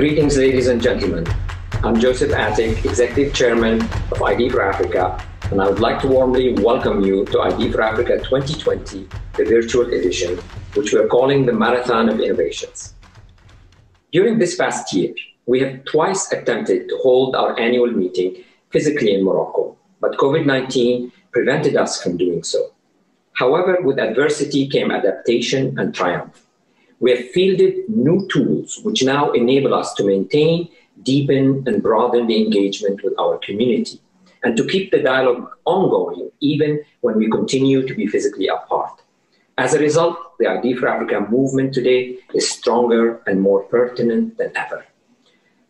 Greetings, ladies and gentlemen. I'm Joseph Attic, Executive Chairman of ID4AFRICA, and I would like to warmly welcome you to ID4AFRICA 2020, the virtual edition, which we are calling the Marathon of Innovations. During this past year, we have twice attempted to hold our annual meeting physically in Morocco, but COVID-19 prevented us from doing so. However, with adversity came adaptation and triumph. We have fielded new tools which now enable us to maintain, deepen, and broaden the engagement with our community, and to keep the dialogue ongoing even when we continue to be physically apart. As a result, the ID4AFRICA movement today is stronger and more pertinent than ever.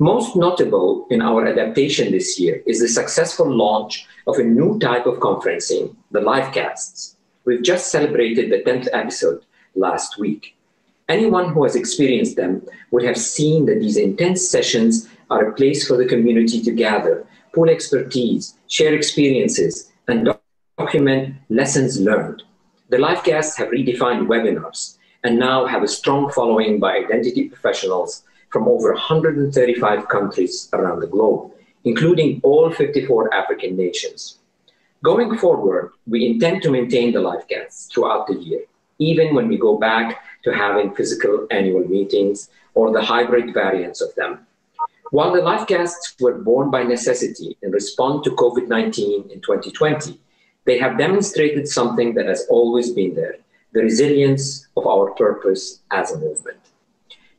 Most notable in our adaptation this year is the successful launch of a new type of conferencing, the livecasts. We've just celebrated the 10th episode last week. Anyone who has experienced them would have seen that these intense sessions are a place for the community to gather, pool expertise, share experiences, and document lessons learned. The livecasts have redefined webinars and now have a strong following by identity professionals from over 135 countries around the globe, including all 54 African nations. Going forward, we intend to maintain the livecasts throughout the year, even when we go back to having physical annual meetings or the hybrid variants of them. While the livecasts were born by necessity in response to COVID-19 in 2020, they have demonstrated something that has always been there, the resilience of our purpose as a movement.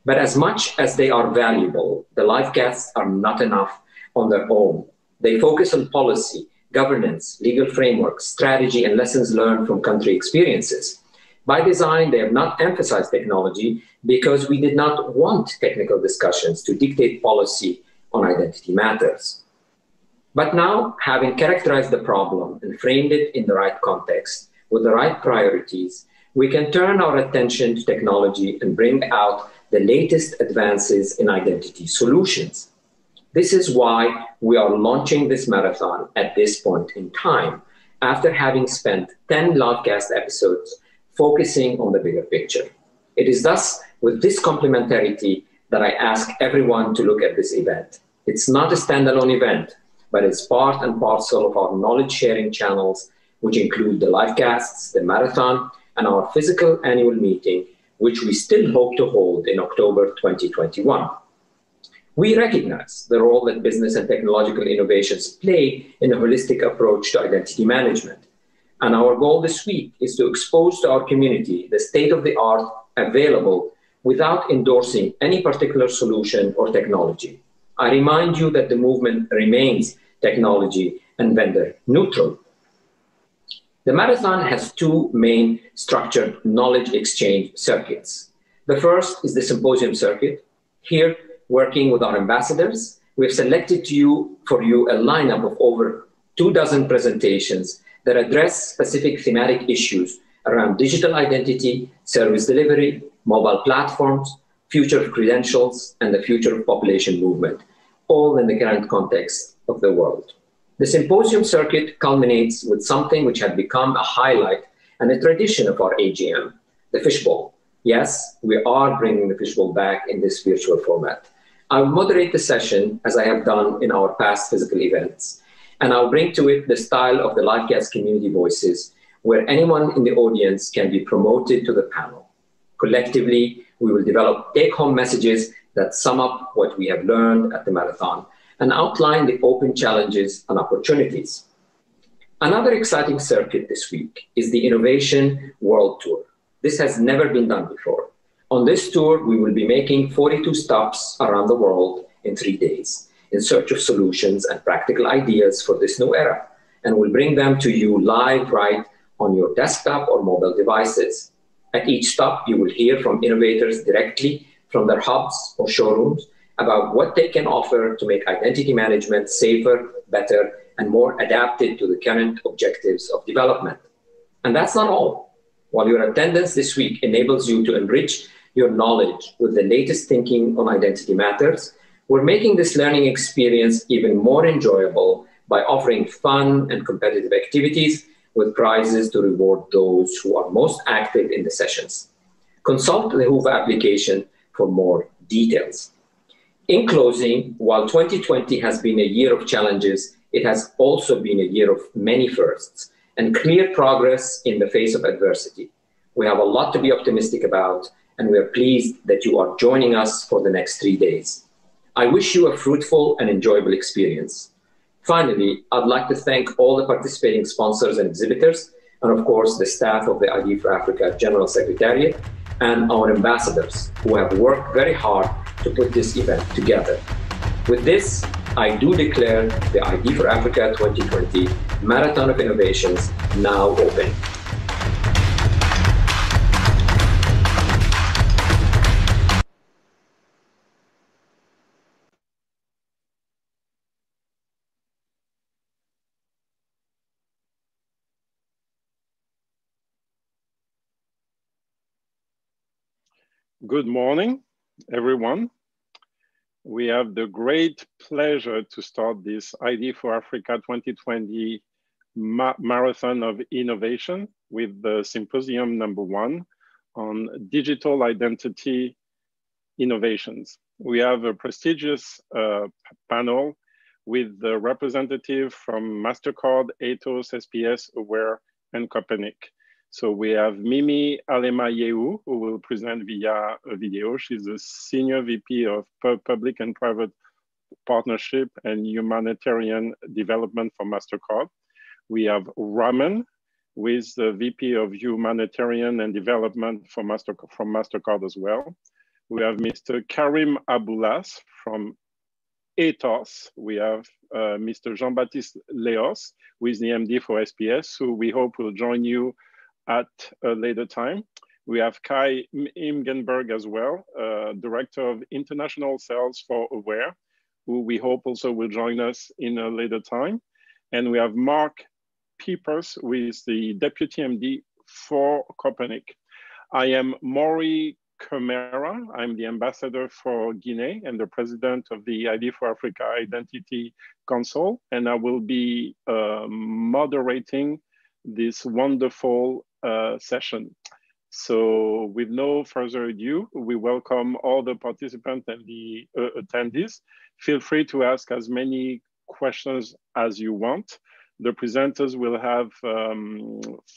But as much as they are valuable, the livecasts are not enough on their own. They focus on policy, governance, legal frameworks, strategy, and lessons learned from country experiences. By design, they have not emphasized technology because we did not want technical discussions to dictate policy on identity matters. But now, having characterized the problem and framed it in the right context with the right priorities, we can turn our attention to technology and bring out the latest advances in identity solutions. This is why we are launching this marathon at this point in time, after having spent 10 livecast episodes focusing on the bigger picture. It is thus with this complementarity that I ask everyone to look at this event. It's not a standalone event, but it's part and parcel of our knowledge-sharing channels, which include the livecasts, the marathon, and our physical annual meeting, which we still hope to hold in October 2021. We recognize the role that business and technological innovations play in a holistic approach to identity management. And our goal this week is to expose to our community the state-of-the-art available without endorsing any particular solution or technology. I remind you that the movement remains technology and vendor neutral. The marathon has two main structured knowledge exchange circuits. The first is the Symposium circuit. Here, working with our ambassadors, we have selected for you a lineup of over 24 presentations that address specific thematic issues around digital identity, service delivery, mobile platforms, future of credentials, and the future of population movement, all in the current context of the world. The Symposium circuit culminates with something which had become a highlight and a tradition of our AGM, the fishbowl. Yes, we are bringing the fishbowl back in this virtual format. I'll moderate the session as I have done in our past physical events, and I'll bring to it the style of the livecast community voices, where anyone in the audience can be promoted to the panel. Collectively, we will develop take-home messages that sum up what we have learned at the marathon and outline the open challenges and opportunities. Another exciting circuit this week is the Innovation World Tour. This has never been done before. On this tour, we will be making 42 stops around the world in 3 days, in search of solutions and practical ideas for this new era, and we'll bring them to you live right on your desktop or mobile devices. At each stop, you will hear from innovators directly from their hubs or showrooms about what they can offer to make identity management safer, better, and more adapted to the current objectives of development. And that's not all. While your attendance this week enables you to enrich your knowledge with the latest thinking on identity matters, we're making this learning experience even more enjoyable by offering fun and competitive activities with prizes to reward those who are most active in the sessions. Consult the Whova application for more details. In closing, while 2020 has been a year of challenges, it has also been a year of many firsts and clear progress in the face of adversity. We have a lot to be optimistic about, and we are pleased that you are joining us for the next 3 days. I wish you a fruitful and enjoyable experience. Finally, I'd like to thank all the participating sponsors and exhibitors, and of course, the staff of the ID4Africa General Secretariat and our ambassadors who have worked very hard to put this event together. With this, I do declare the ID4Africa 2020 Marathon of Innovations now open. Good morning, everyone. We have the great pleasure to start this ID4Africa 2020 Marathon of Innovation with the Symposium #1 on digital identity innovations. We have a prestigious panel with the representative from MasterCard, Atos, SPS, Awarem, and Coppernic. So we have Mimi Alema-Yehu, who will present via a video. She's a Senior VP of Public and Private Partnership and Humanitarian Development for MasterCard. We have Raman, who is the VP of Humanitarian and Development for from MasterCard as well. We have Mr. Karim Aboulas from Atos. We have Mr. Jean-Baptiste Leos, who is the MD for SPS, who we hope will join you at a later time. We have Kai Imgenberg as well, Director of International Sales for Awarem, who we hope also will join us in a later time. And we have Mark Peepers, who is the Deputy MD for Coppernic. I am Maury Camara. I'm the Ambassador for Guinea and the President of the ID4Africa Identity Council, and I will be moderating this wonderful session. So with no further ado, we welcome all the participants and the attendees. Feel free to ask as many questions as you want. The presenters will have,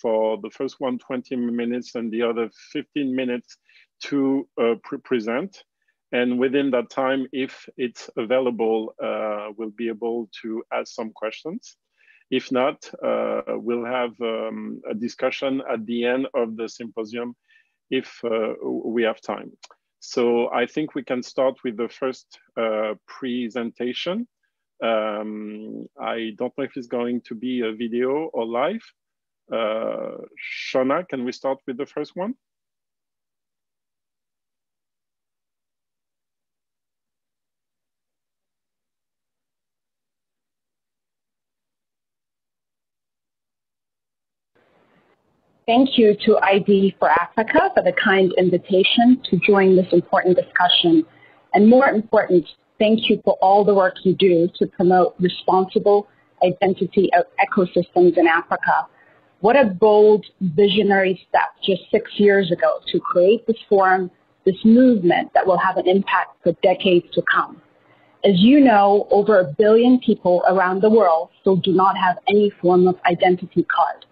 for the first one, 20 minutes and the other 15 minutes to present. And within that time, if it's available, we'll be able to ask some questions. If not, we'll have a discussion at the end of the symposium if we have time. So I think we can start with the first presentation. I don't know if it's going to be a video or live. Shona, can we start with the first one? Thank you to ID4Africa for the kind invitation to join this important discussion. And more important, thank you for all the work you do to promote responsible identity ecosystems in Africa. What a bold, visionary step just 6 years ago to create this forum, this movement that will have an impact for decades to come. As you know, over 1 billion people around the world still do not have any form of identity card.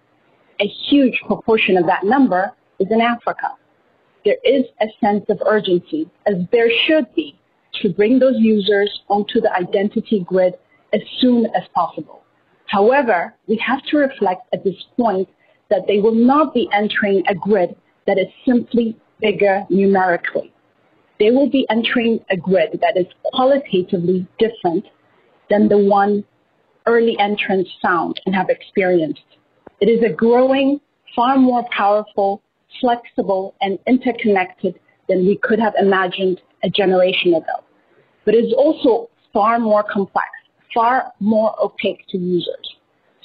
A huge proportion of that number is in Africa. There is a sense of urgency, as there should be, to bring those users onto the identity grid as soon as possible. However, we have to reflect at this point that they will not be entering a grid that is simply bigger numerically. They will be entering a grid that is qualitatively different than the one early entrants found and have experienced. It is a growing, far more powerful, flexible, and interconnected than we could have imagined a generation ago. But it is also far more complex, far more opaque to users.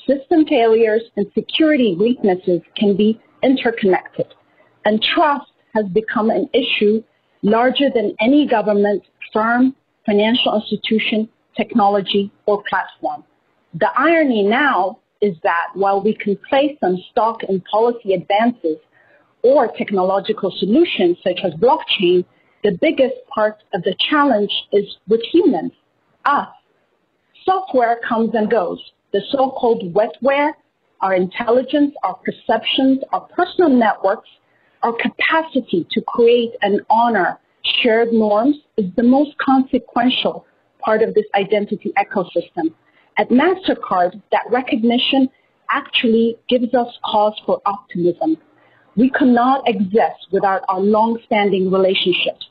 System failures and security weaknesses can be interconnected, and trust has become an issue larger than any government, firm, financial institution, technology, or platform. The irony now is that while we can place some stock in policy advances or technological solutions such as blockchain, The biggest part of the challenge is with humans, us. Software comes and goes. The so-called wetware, our intelligence, our perceptions, our personal networks, our capacity to create and honor shared norms is the most consequential part of this identity ecosystem. At MasterCard, that recognition actually gives us cause for optimism. We could not exist without our long-standing relationships.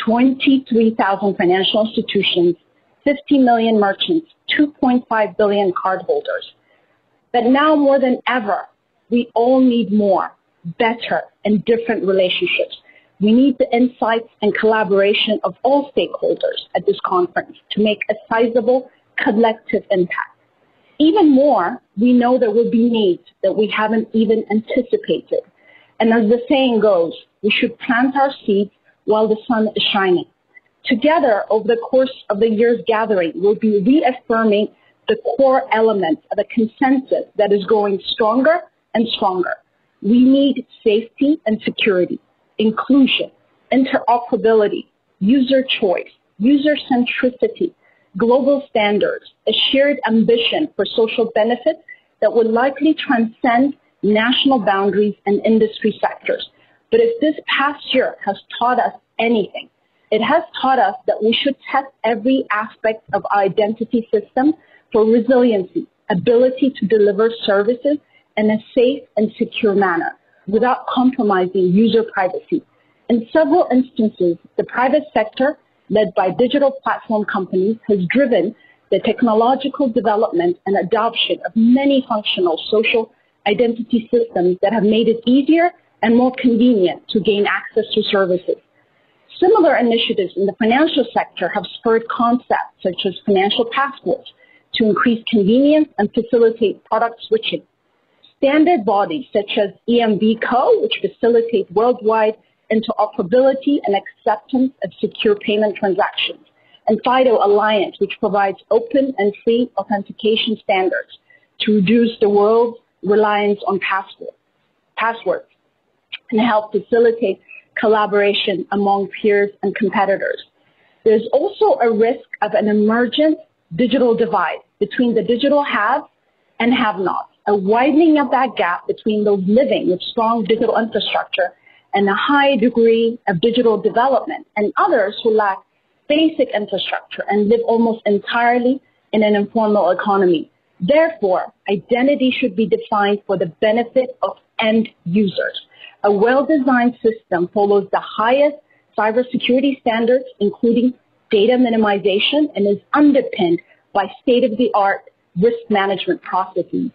23,000 financial institutions, 50 million merchants, 2.5 billion cardholders. But now more than ever, we all need more, better, and different relationships. We need the insights and collaboration of all stakeholders at this conference to make a sizable collective impact. Even more, we know there will be needs that we haven't even anticipated. And as the saying goes, we should plant our seeds while the sun is shining. Together, over the course of the year's gathering, we'll be reaffirming the core elements of a consensus that is growing stronger and stronger. We need safety and security, inclusion, interoperability, user choice, user centricity, global standards, a shared ambition for social benefits that would likely transcend national boundaries and industry sectors. But if this past year has taught us anything, it has taught us that we should test every aspect of our identity system for resiliency, ability to deliver services in a safe and secure manner without compromising user privacy. In several instances, the private sector, led by digital platform companies, has driven the technological development and adoption of many functional social identity systems that have made it easier and more convenient to gain access to services. Similar initiatives in the financial sector have spurred concepts such as financial passports to increase convenience and facilitate product switching. Standard bodies such as EMV Co., which facilitate worldwide interoperability and acceptance of secure payment transactions, and FIDO Alliance, which provides open and free authentication standards to reduce the world's reliance on passwords and help facilitate collaboration among peers and competitors. There's also a risk of an emergent digital divide between the digital haves and have-nots, a widening of that gap between those living with strong digital infrastructure and a high degree of digital development and others who lack basic infrastructure and live almost entirely in an informal economy. Therefore, identity should be defined for the benefit of end users. A well-designed system follows the highest cybersecurity standards, including data minimization, and is underpinned by state-of-the-art risk management processes.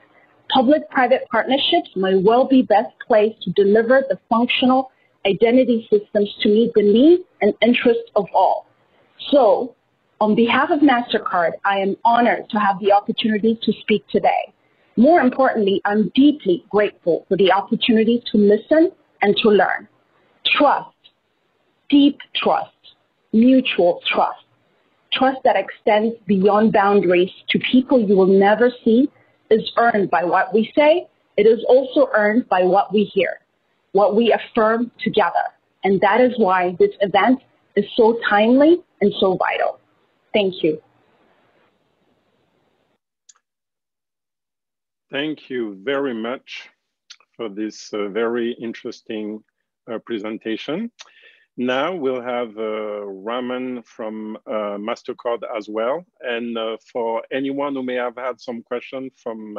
Public-private partnerships may well be best placed to deliver the functional identity systems to meet the needs and interests of all. So, on behalf of MasterCard, I am honored to have the opportunity to speak today. More importantly, I'm deeply grateful for the opportunity to listen and to learn. Trust, deep trust, mutual trust, trust that extends beyond boundaries to people you will never see, is earned by what we say. It is also earned by what we hear, what we affirm together. And that is why this event is so timely and so vital. Thank you. Thank you very much for this very interesting presentation. Now we'll have Raman from MasterCard as well. And for anyone who may have had some questions from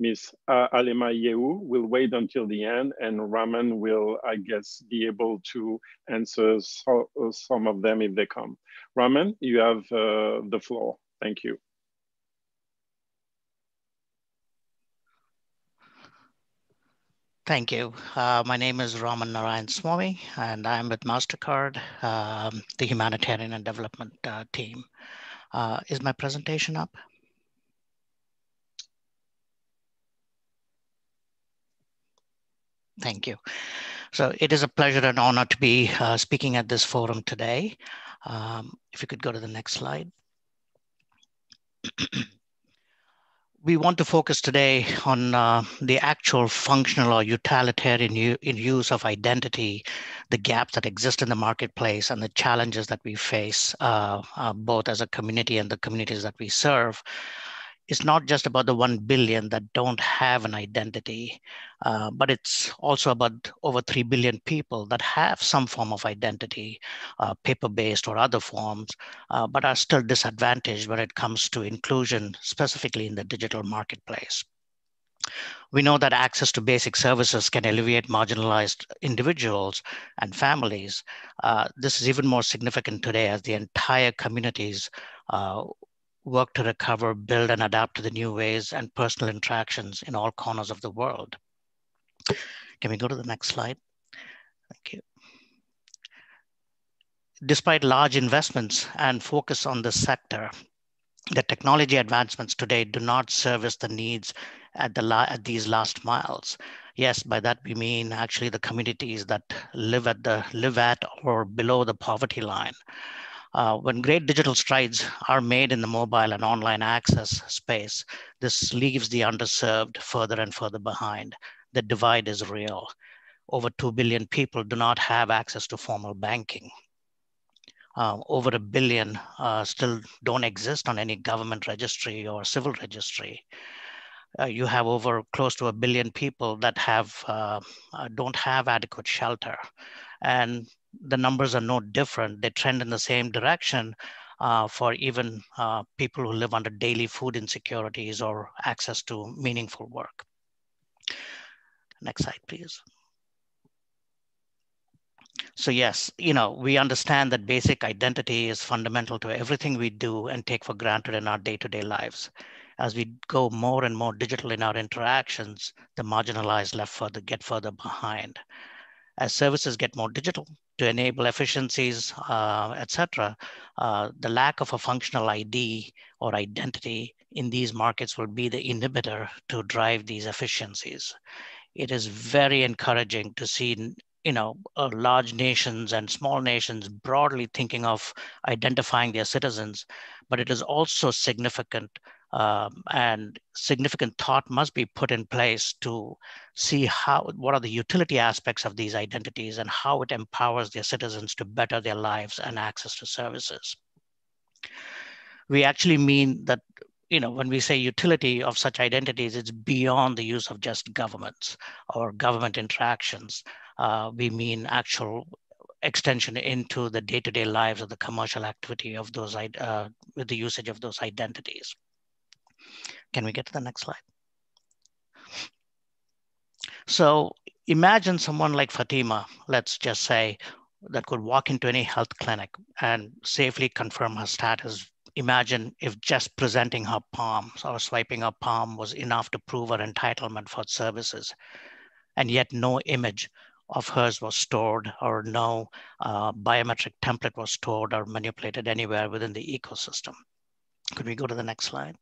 Ms. Alema Yehu, we'll wait until the end, and Raman will, I guess, be able to answer some of them if they come. Raman, you have the floor. Thank you. Thank you. My name is Raman Narayan Swami, and I'm with MasterCard, the Humanitarian and Development team. Is my presentation up? Thank you. So it is a pleasure and honor to be speaking at this forum today. If you could go to the next slide. We want to focus today on the actual functional or utilitarian use of identity the gaps that exist in the marketplace and the challenges that we face, both as a community and the communities that we serve, it's not just about the 1 billion that don't have an identity, but it's also about over 3 billion people that have some form of identity, paper-based or other forms, but are still disadvantaged when it comes to inclusion, specifically in the digital marketplace. We know that access to basic services can alleviate marginalized individuals and families. This is even more significant today as the entire communities work to recover, build, and adapt to the new ways and personal interactions in all corners of the world. Can we go to the next slide? Thank you. Despite large investments and focus on this sector, the technology advancements today do not service the needs at these last miles. Yes, by that we mean actually the communities that live at or below the poverty line. When great digital strides are made in the mobile and online access space, this leaves the underserved further and further behind. The divide is real. Over 2 billion people do not have access to formal banking. Over 1 billion still don't exist on any government registry or civil registry. You have over close to 1 billion people that don't have adequate shelter. And the numbers are no different. They trend in the same direction for even people who live under daily food insecurities or access to meaningful work. Next slide, please. So yes, we understand that basic identity is fundamental to everything we do and take for granted in our day-to-day lives. As we go more and more digital in our interactions, the marginalized get further behind. As services get more digital to enable efficiencies, etc., the lack of a functional ID or identity in these markets will be the inhibitor to drive these efficiencies. It is very encouraging to see large nations and small nations broadly thinking of identifying their citizens, but it is also significant and significant thought must be put in place to see what are the utility aspects of these identities and how it empowers their citizens to better their lives and access to services. We actually mean that when we say utility of such identities, it's beyond the use of just governments or government interactions. We mean actual extension into the day-to-day lives of the commercial activity of those with the usage of those identities. Can we get to the next slide? So imagine someone like Fatima, let's just say, that could walk into any health clinic and safely confirm her status. Imagine if just presenting her palm or swiping her palm was enough to prove her entitlement for services, and yet no image of hers was stored or no biometric template was stored or manipulated anywhere within the ecosystem. Could we go to the next slide?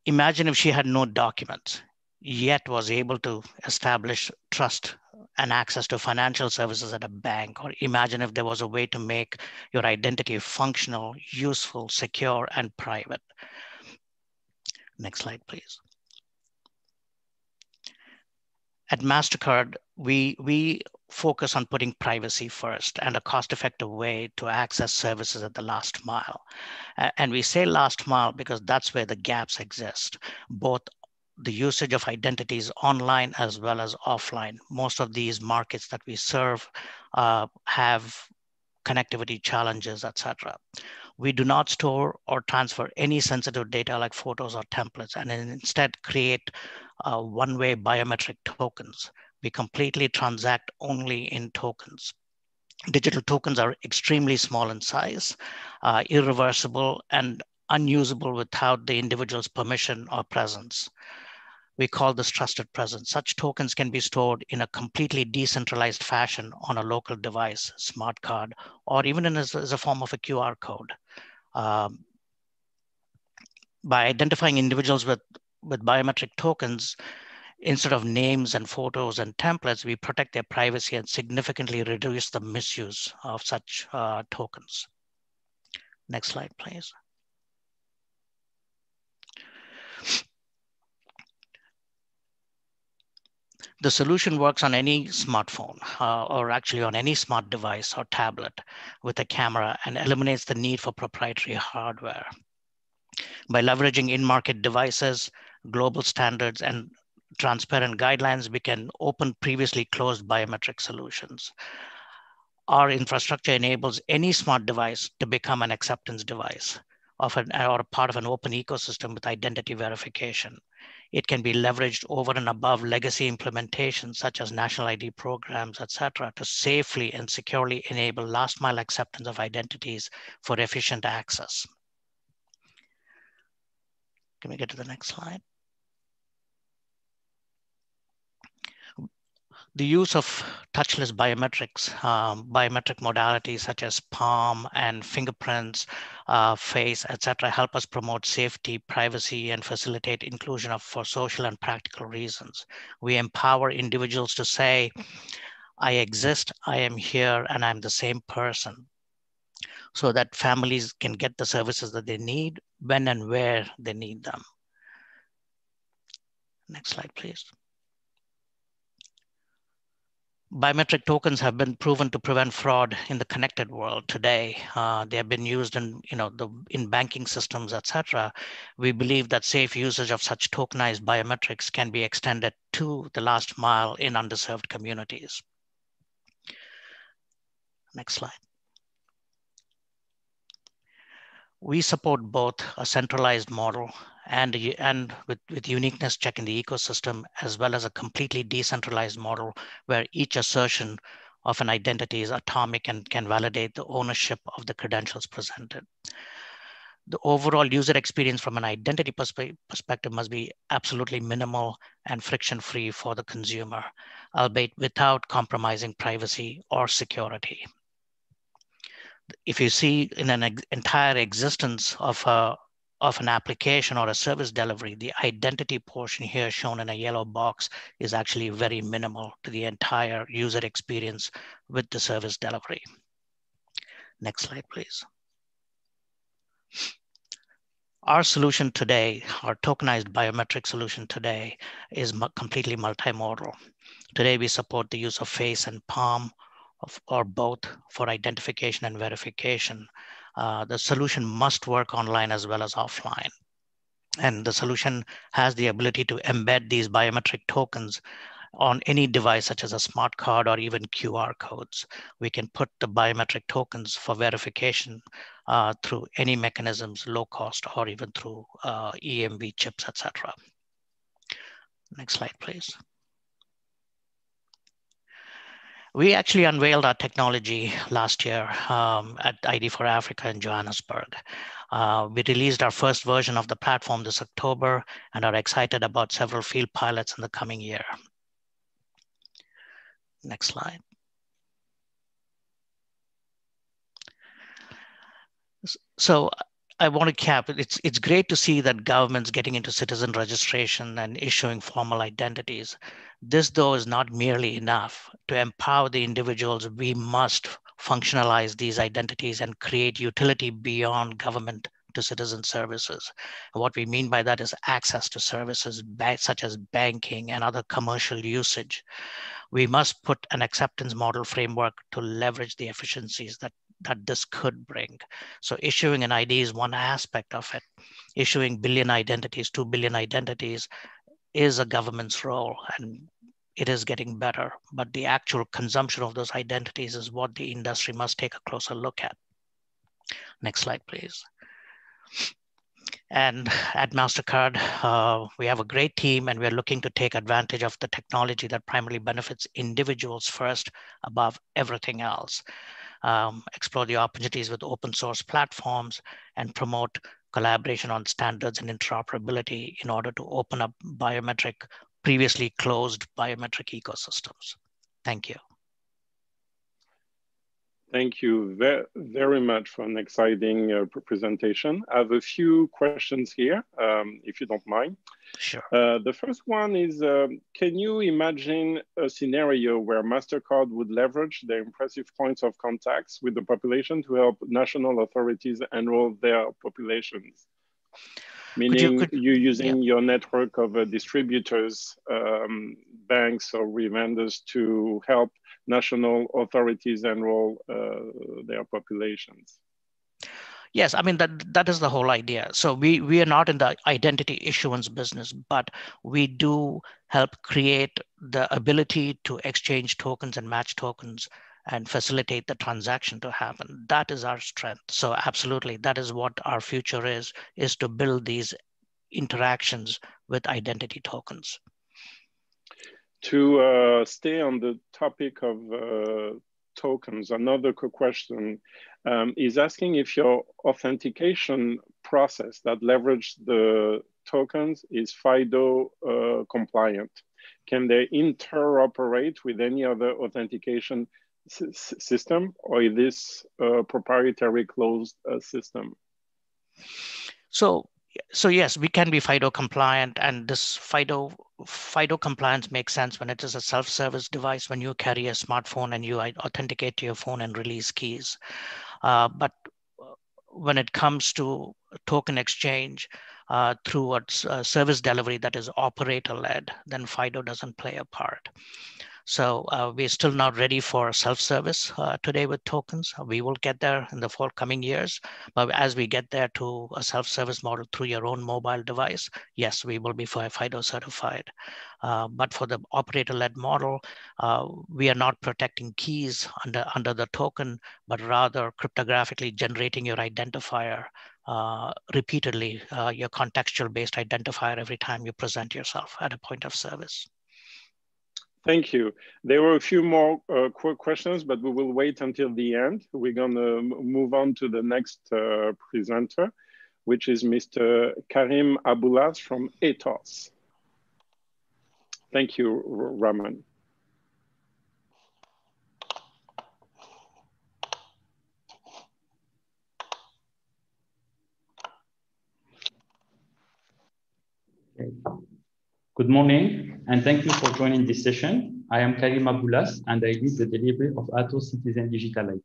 Imagine if she had no documents, yet was able to establish trust and access to financial services at a bank. Or imagine if there was a way to make your identity functional, useful, secure, and private. Next slide, please. At MasterCard, we focus on putting privacy first and a cost-effective way to access services at the last mile. And we say last mile because that's where the gaps exist, both the usage of identities online as well as offline. Most of these markets that we serve have connectivity challenges, etc. We do not store or transfer any sensitive data like photos or templates, and instead create one-way biometric tokens. We completely transact only in tokens. Digital tokens are extremely small in size, irreversible, and unusable without the individual's permission or presence. We call this trusted presence. Such tokens can be stored in a completely decentralized fashion on a local device, smart card, or even as a form of a QR code. By identifying individuals with biometric tokens, instead of names and photos and templates, we protect their privacy and significantly reduce the misuse of such tokens. Next slide, please. The solution works on any smartphone or actually on any smart device or tablet with a camera and eliminates the need for proprietary hardware. By leveraging in-market devices, global standards, and transparent guidelines, we can open previously closed biometric solutions. Our infrastructure enables any smart device to become an acceptance device or a part of an open ecosystem with identity verification. It can be leveraged over and above legacy implementations such as national ID programs, et cetera, to safely and securely enable last mile acceptance of identities for efficient access. Can we get to the next slide? The use of touchless biometrics, biometric modalities such as palm and fingerprints, face, etc., help us promote safety, privacy, and facilitate inclusion for social and practical reasons. We empower individuals to say, I exist, I am here, and I'm the same person, so that families can get the services that they need when and where they need them. Next slide, please. Biometric tokens have been proven to prevent fraud in the connected world today. They have been used in, in banking systems, etc. We believe that safe usage of such tokenized biometrics can be extended to the last mile in underserved communities. Next slide. We support both a centralized model and with uniqueness check in the ecosystem, as well as a completely decentralized model where each assertion of an identity is atomic and can validate the ownership of the credentials presented. The overall user experience from an identity perspective must be absolutely minimal and friction-free for the consumer, albeit without compromising privacy or security. If you see in an entire existence of an application or a service delivery, the identity portion here shown in a yellow box is actually very minimal to the entire user experience with the service delivery. Next slide, please. Our solution today, our tokenized biometric solution today, is completely multimodal. Today, we support the use of face and palm or both for identification and verification. The solution must work online as well as offline. And the solution has the ability to embed these biometric tokens on any device, such as a smart card or even QR codes. We can put the biometric tokens for verification through any mechanisms, low cost, or even through EMV chips, etc. Next slide, please. We actually unveiled our technology last year at ID4AFRICA in Johannesburg. We released our first version of the platform this October and are excited about several field pilots in the coming year. Next slide. So I want to cap, it's great to see that governments getting into citizen registration and issuing formal identities. This, though, is not merely enough. To empower the individuals, we must functionalize these identities and create utility beyond government to citizen services. And what we mean by that is access to services such as banking and other commercial usage. We must put an acceptance model framework to leverage the efficiencies that this could bring. So issuing an ID is one aspect of it. Issuing billion identities, 2 billion identities is a government's role, and it is getting better. But the actual consumption of those identities is what the industry must take a closer look at. Next slide, please. And at MasterCard, we have a great team, and we're looking to take advantage of the technology that primarily benefits individuals first above everything else. Explore the opportunities with open source platforms and promote collaboration on standards and interoperability in order to open up previously closed biometric ecosystems. Thank you. Thank you very much for an exciting presentation. I have a few questions here, if you don't mind. Sure. The first one is, can you imagine a scenario where MasterCard would leverage their impressive points of contacts with the population to help national authorities enroll their populations? Meaning you using your network of distributors banks or revendors to help national authorities enroll their populations? Yes, I mean, that is the whole idea. So we are not in the identity issuance business, but we do help create the ability to exchange tokens and match tokens and facilitate the transaction to happen. That is our strength. So absolutely, that is what our future is to build these interactions with identity tokens. To stay on the topic of tokens, another question is asking if your authentication process that leverage the tokens is FIDO compliant. Can they interoperate with any other authentication system, or is this a proprietary closed system? So yes, we can be FIDO compliant, and this FIDO compliance makes sense when it is a self-service device, when you carry a smartphone and you authenticate to your phone and release keys. But when it comes to token exchange through a service delivery that is operator-led, then FIDO doesn't play a part. So we're still not ready for self-service today with tokens. We will get there in the forthcoming years. But as we get there to a self-service model through your own mobile device, yes, we will be FIDO certified. But for the operator-led model, we are not protecting keys under the token, but rather cryptographically generating your identifier repeatedly, your contextual-based identifier every time you present yourself at a point of service. Thank you. There were a few more quick questions, but we will wait until the end. We're gonna move on to the next presenter, which is Mr. Karim Aboulas from Atos. Thank you, Raman. Good morning, and thank you for joining this session. I am Karim Aboulas, and I lead the delivery of Atos Citizen Digital IT.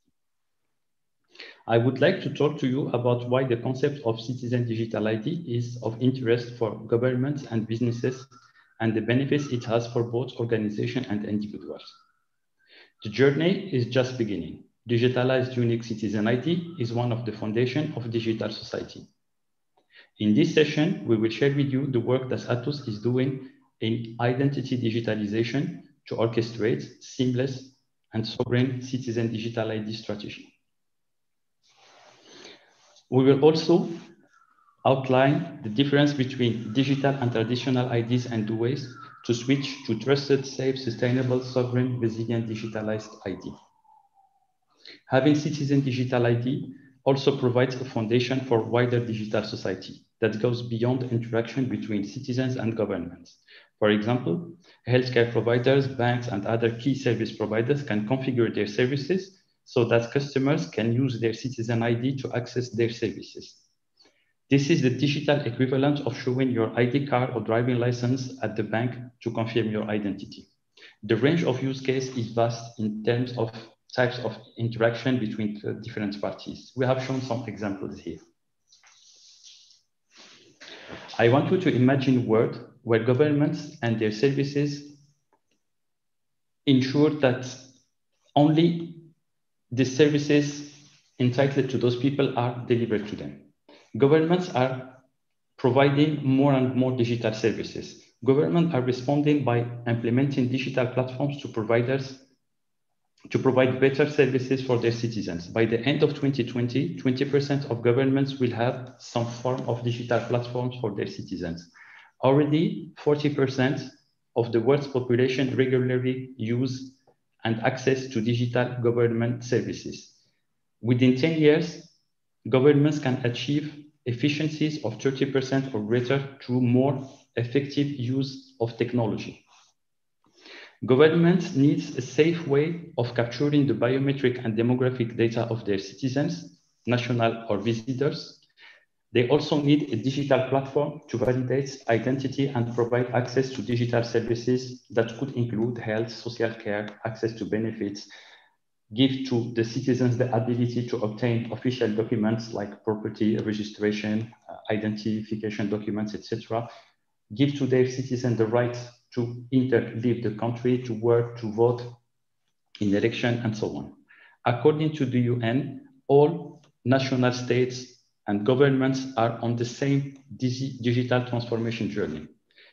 I would like to talk to you about why the concept of Citizen Digital IT is of interest for governments and businesses, and the benefits it has for both organizations and individuals. The journey is just beginning. Digitalized unique citizen ID is one of the foundations of digital society. In this session, we will share with you the work that Atos is doing in identity digitalization to orchestrate seamless and sovereign citizen digital ID strategy. We will also outline the difference between digital and traditional IDs and the ways to switch to trusted, safe, sustainable, sovereign, resilient, digitalized ID. Having citizen digital ID also provides a foundation for wider digital society that goes beyond interaction between citizens and governments. For example, healthcare providers, banks, and other key service providers can configure their services so that customers can use their citizen ID to access their services. This is the digital equivalent of showing your ID card or driving license at the bank to confirm your identity. The range of use case is vast in terms of types of interaction between different parties. We have shown some examples here. I want you to imagine a world where governments and their services ensure that only the services entitled to those people are delivered to them. Governments are providing more and more digital services. Governments are responding by implementing digital platforms to providers to provide better services for their citizens. By the end of 2020, 20% of governments will have some form of digital platforms for their citizens. Already, 40% of the world's population regularly use and access to digital government services. Within 10 years, governments can achieve efficiencies of 30% or greater through more effective use of technology. Governments need a safe way of capturing the biometric and demographic data of their citizens, national or visitors. They also need a digital platform to validate identity and provide access to digital services that could include health, social care, access to benefits, give to the citizens the ability to obtain official documents like property registration, identification documents, etc. Give to their citizens the right to enter, leave the country, to work, to vote in election, and so on. According to the UN, all national states and governments are on the same digital transformation journey.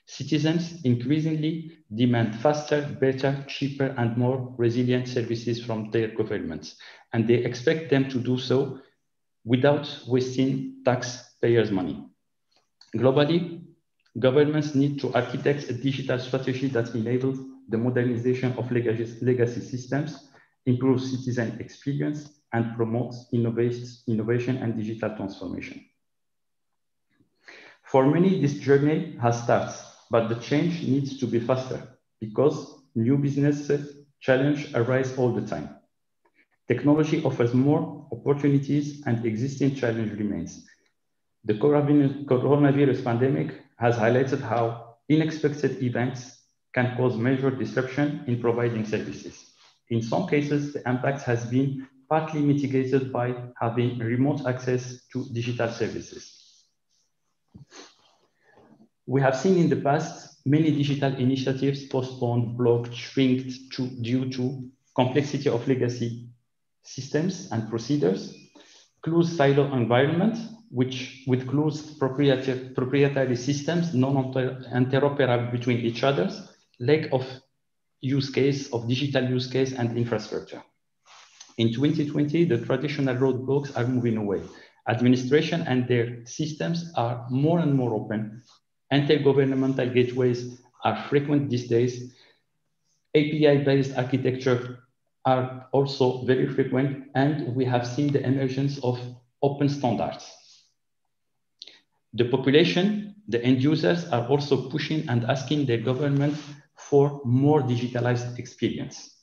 Citizens increasingly demand faster, better, cheaper, and more resilient services from their governments, and they expect them to do so without wasting taxpayers' money. Globally, governments need to architect a digital strategy that enables the modernization of legacy systems, improves citizen experience, and promotes innovation and digital transformation. For many, this journey has started, but the change needs to be faster because new business challenges arise all the time. Technology offers more opportunities and existing challenge remains. The coronavirus pandemic has highlighted how unexpected events can cause major disruption in providing services. In some cases, the impact has been partly mitigated by having remote access to digital services. We have seen in the past many digital initiatives postponed, blocked, shrinked due to complexity of legacy systems and procedures, closed silo environment, with closed proprietary systems, non-interoperable between each other, lack of use case, of digital use case and infrastructure. In 2020, the traditional roadblocks are moving away. Administration and their systems are more and more open. Intergovernmental gateways are frequent these days. API-based architecture are also very frequent, and we have seen the emergence of open standards. The population, the end users, are also pushing and asking their government for more digitalized experience.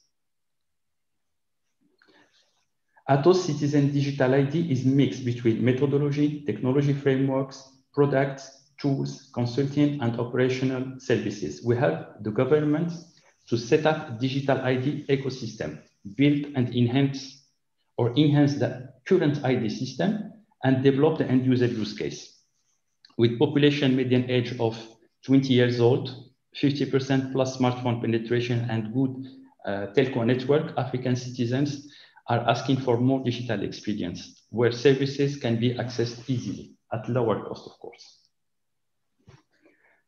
Atos Citizen Digital ID is mixed between methodology, technology frameworks, products, tools, consulting, and operational services. We help the government to set up a digital ID ecosystem, build and enhance the current ID system, and develop the end user use case. With population median age of 20 years old, 50% plus smartphone penetration, and good telco network, African citizens are asking for more digital experience, where services can be accessed easily at lower cost, of course.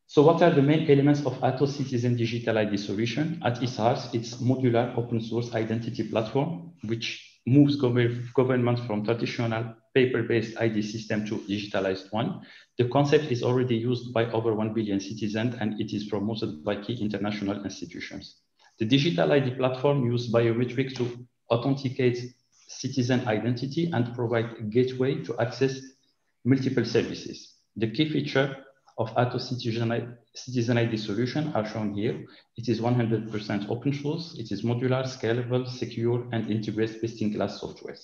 So what are the main elements of Atos Citizen Digital ID solution? At its heart, it's modular open source identity platform, which moves government from traditional paper-based ID system to digitalized one. The concept is already used by over 1 billion citizens, and it is promoted by key international institutions. The digital ID platform uses biometrics to authenticate citizen identity and provide a gateway to access multiple services. The key feature of Atos Citizen ID solution are shown here. It is 100% open source. It is modular, scalable, secure, and integrates best-in-class software.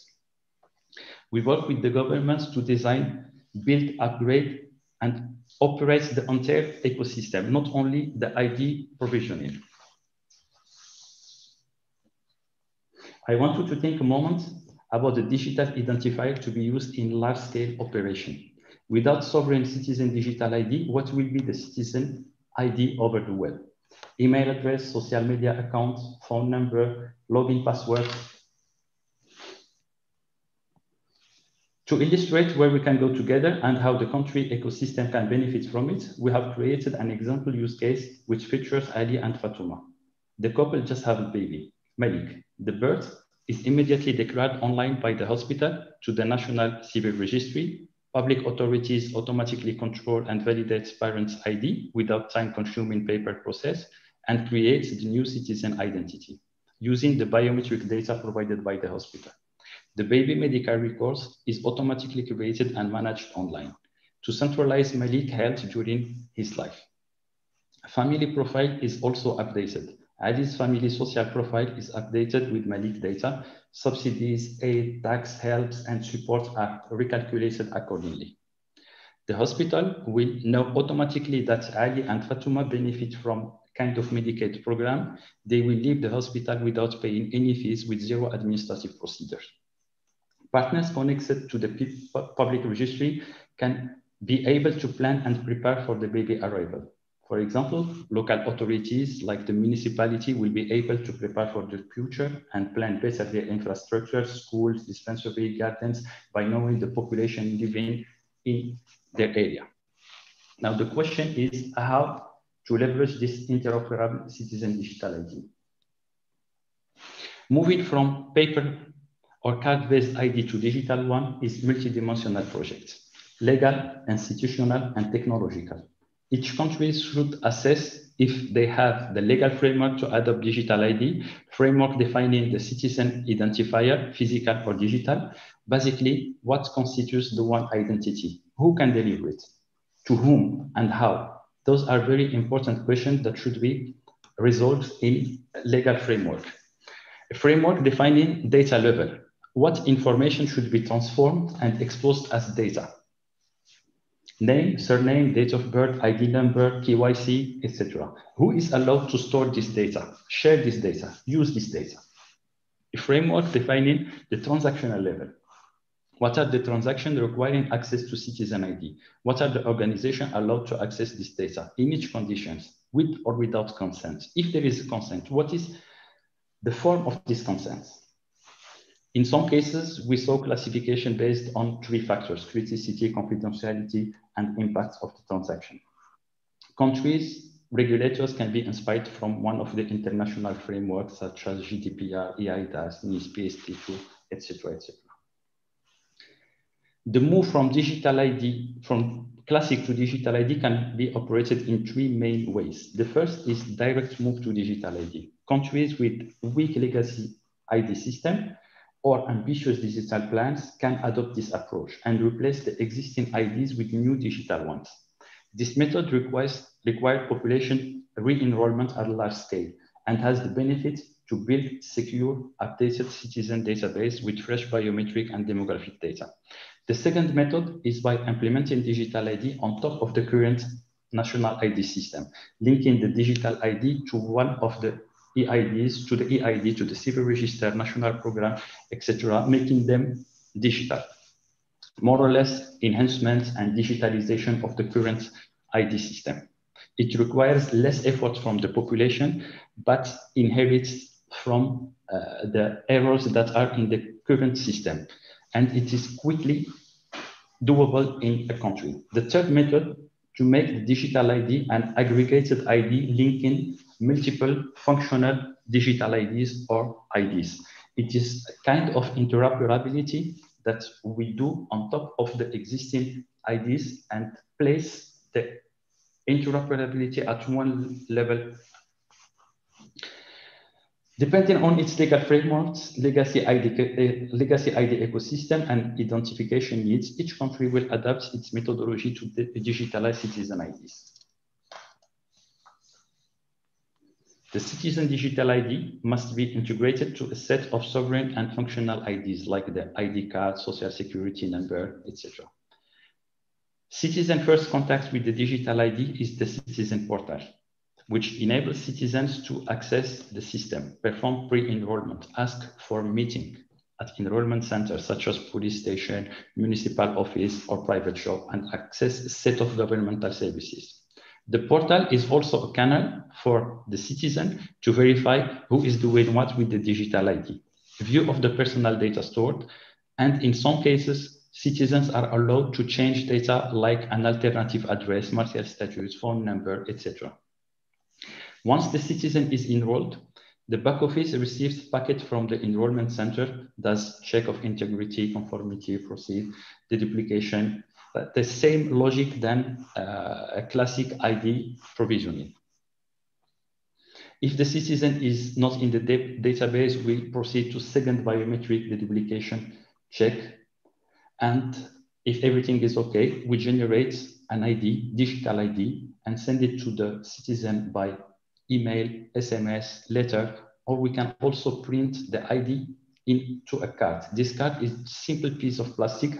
We work with the governments to design, build, upgrade, and operate the entire ecosystem, not only the ID provisioning. I want you to think a moment about the digital identifier to be used in large-scale operation. Without sovereign citizen digital ID, what will be the citizen ID over the web? Email address, social media account, phone number, login password. To illustrate where we can go together and how the country ecosystem can benefit from it, we have created an example use case which features Ali and Fatuma. The couple just have a baby, Malik. The birth is immediately declared online by the hospital to the National Civil Registry. Public authorities automatically control and validate parents' ID without time-consuming paper process and creates the new citizen identity using the biometric data provided by the hospital. The baby medical records is automatically created and managed online to centralize Malik's health during his life. Family profile is also updated. Ali's family social profile is updated with Malik data. Subsidies, aid, tax, helps, and support are recalculated accordingly. The hospital will know automatically that Ali and Fatuma benefit from kind of Medicaid program. They will leave the hospital without paying any fees with zero administrative procedures. Partners connected to the public registry can be able to plan and prepare for the baby arrival. For example, local authorities like the municipality will be able to prepare for the future and plan better their infrastructure, schools, dispensary, gardens, by knowing the population living in their area. Now, the question is how to leverage this interoperable citizen digital ID. Moving from paper or card-based ID to digital one is multidimensional project, legal, institutional, and technological. Each country should assess if they have the legal framework to adopt digital ID, framework defining the citizen identifier, physical or digital. Basically, what constitutes the one identity? Who can deliver it? To whom and how? Those are very important questions that should be resolved in legal framework. A framework defining data level. What information should be transformed and exposed as data? Name, surname, date of birth, ID number, KYC, etc. Who is allowed to store this data, share this data, use this data? A framework defining the transactional level. What are the transactions requiring access to citizen ID? What are the organizations allowed to access this data in each conditions, with or without consent? If there is consent, what is the form of this consent? In some cases, we saw classification based on 3 factors: criticality, confidentiality, and impact of the transaction. Countries, regulators can be inspired from one of the international frameworks such as GDPR, EIDAS, NIS, PSD2, etc., etc. The move from digital ID, from classic to digital ID can be operated in 3 main ways. The first is direct move to digital ID. Countries with weak legacy ID system or ambitious digital plans can adopt this approach and replace the existing IDs with new digital ones. This method requires population re-enrollment at large scale and has the benefit to build secure, updated citizen database with fresh biometric and demographic data. The second method is by implementing digital ID on top of the current national ID system, linking the digital ID to one of the EIDs, to the EID, to the civil register, national program, etc., making them digital. More or less enhancement and digitalization of the current ID system. It requires less effort from the population, but inherits from the errors that are in the current system. And it is quickly doable in a country. The third method, to make the digital ID an aggregated ID linking multiple functional digital IDs or IDs. It is a kind of interoperability that we do on top of the existing IDs and place the interoperability at one level. Depending on its legal frameworks, legacy ID ecosystem, and identification needs, each country will adapt its methodology to digitalize citizen IDs. The citizen digital ID must be integrated to a set of sovereign and functional IDs like the ID card, social security number, etc. Citizen first contact with the digital ID is the citizen portal, which enables citizens to access the system, perform pre-enrollment, ask for a meeting at enrollment centers such as police station, municipal office, or private shop, and access a set of governmental services. The portal is also a channel for the citizen to verify who is doing what with the digital ID, view of the personal data stored, and in some cases, citizens are allowed to change data like an alternative address, marital status, phone number, etc. Once the citizen is enrolled, the back office receives packet from the enrollment center, does check of integrity, conformity, proceed, the duplication, the same logic than a classic ID provisioning. If the citizen is not in the database, we proceed to second biometric deduplication check. And if everything is okay, we generate an ID, digital ID, and send it to the citizen by email, SMS, letter, or we can also print the ID into a card. This card is a simple piece of plastic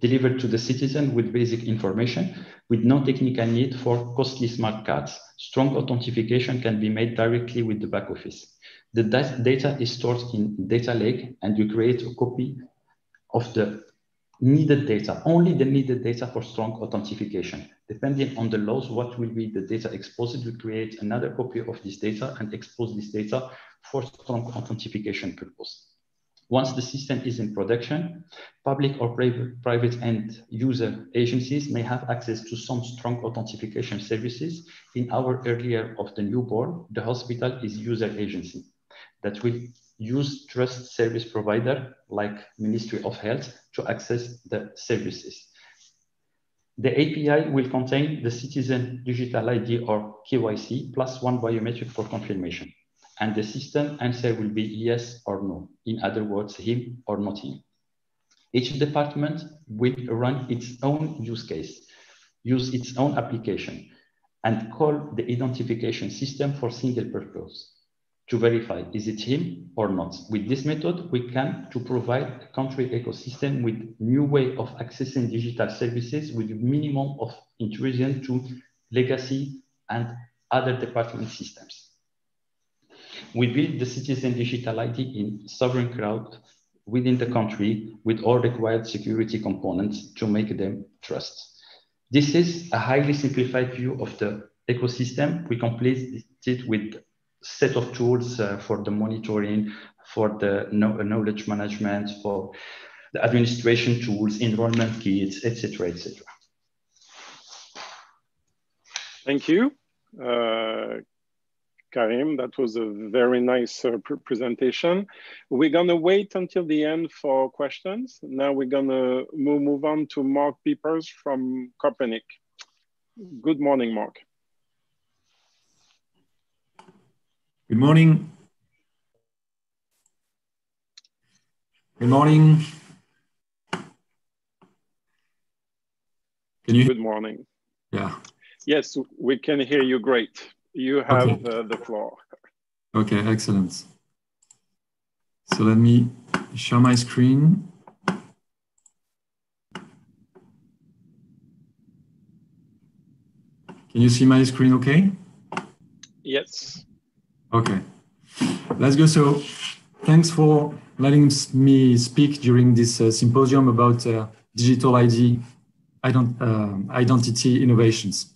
delivered to the citizen with basic information, with no technical need for costly smart cards. Strong authentication can be made directly with the back office. The data is stored in data lake, and you create a copy of the needed data, only the needed data for strong authentication. Depending on the laws, what will be the data exposed, we create another copy of this data and expose this data for strong authentication purpose. Once the system is in production, public or private end user agencies may have access to some strong authentication services. In our earlier of the newborn, the hospital is user agency that will use trust service provider like Ministry of Health to access the services. The API will contain the citizen digital ID or KYC plus one biometric for confirmation. And the system answer will be yes or no. In other words, him or not him. Each department will run its own use case, use its own application, and call the identification system for single purpose to verify is it him or not. With this method, we can to provide a country ecosystem with new way of accessing digital services with minimum of intrusion to legacy and other department systems. We build the citizen digital ID in sovereign cloud within the country with all required security components to make them trust. This is a highly simplified view of the ecosystem. We complete it with a set of tools for the monitoring, for the knowledge management, for the administration tools, enrollment kits, etc., etc. Thank you. Karim, that was a very nice presentation. We're gonna wait until the end for questions. Now we're gonna move on to Mark Peepers from Coppernic. Good morning, Mark. Good morning. Good morning. Can you? Good morning. Yeah. Yes, we can hear you great. You have the floor. Okay, excellent. So let me share my screen. Can you see my screen okay? Yes. Okay, let's go. So thanks for letting me speak during this symposium about digital identity innovations.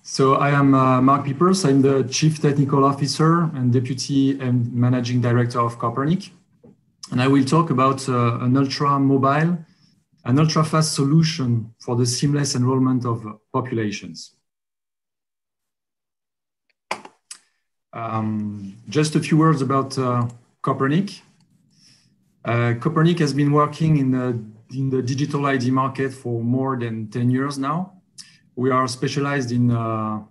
So I am Mark Peepers. I'm the Chief Technical Officer and Deputy and Managing Director of Coppernic. And I will talk about an ultra-mobile, an ultra-fast solution for the seamless enrollment of populations. Just a few words about Coppernic. Coppernic has been working in the digital ID market for more than 10 years now. We are specialized in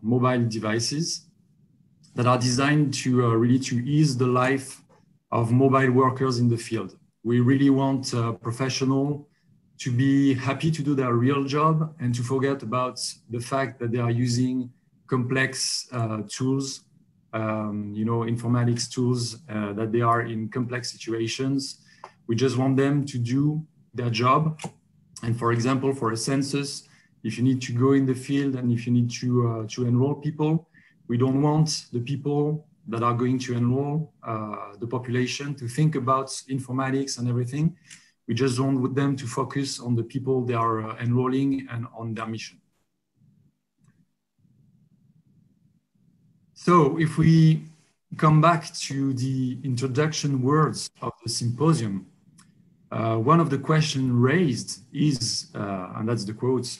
mobile devices that are designed to really to ease the life of mobile workers in the field. We really want professionals to be happy to do their real job and to forget about the fact that they are using complex tools, informatics tools, that they are in complex situations. We just want them to do their job. And for example, for a census, if you need to go in the field and if you need to enroll people, we don't want the people that are going to enroll the population to think about informatics and everything. We just want them to focus on the people they are enrolling and on their mission. So if we come back to the introduction words of the symposium, one of the questions raised is, and that's the quotes,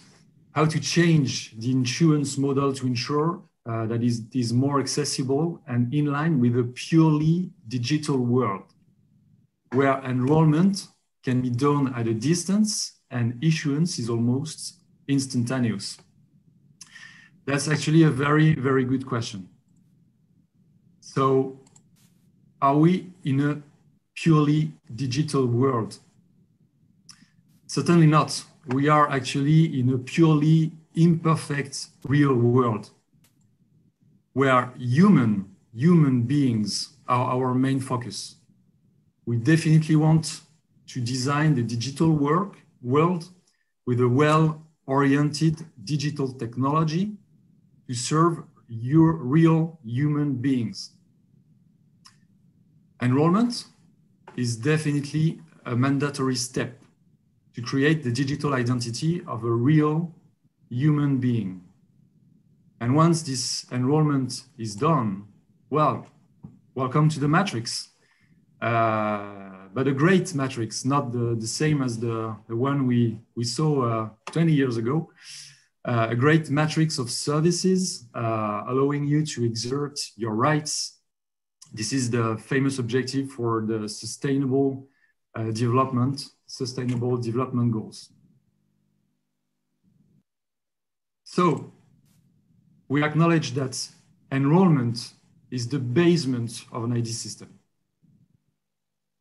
how to change the issuance model to ensure that it is more accessible and in line with a purely digital world, where enrollment can be done at a distance and issuance is almost instantaneous. That's actually a very, very good question. So are we in a purely digital world? Certainly not. We are actually in a purely imperfect real world where human beings are our main focus. We definitely want to design the digital world with a well-oriented digital technology to serve your real human beings. Enrollment is definitely a mandatory step. to create the digital identity of a real human being. And once this enrollment is done, well, welcome to the matrix. But a great matrix, not the same as the one we saw 20 years ago. A great matrix of services allowing you to exert your rights. This is the famous objective for the sustainable development goals. So we acknowledge that enrollment is the basement of an ID system.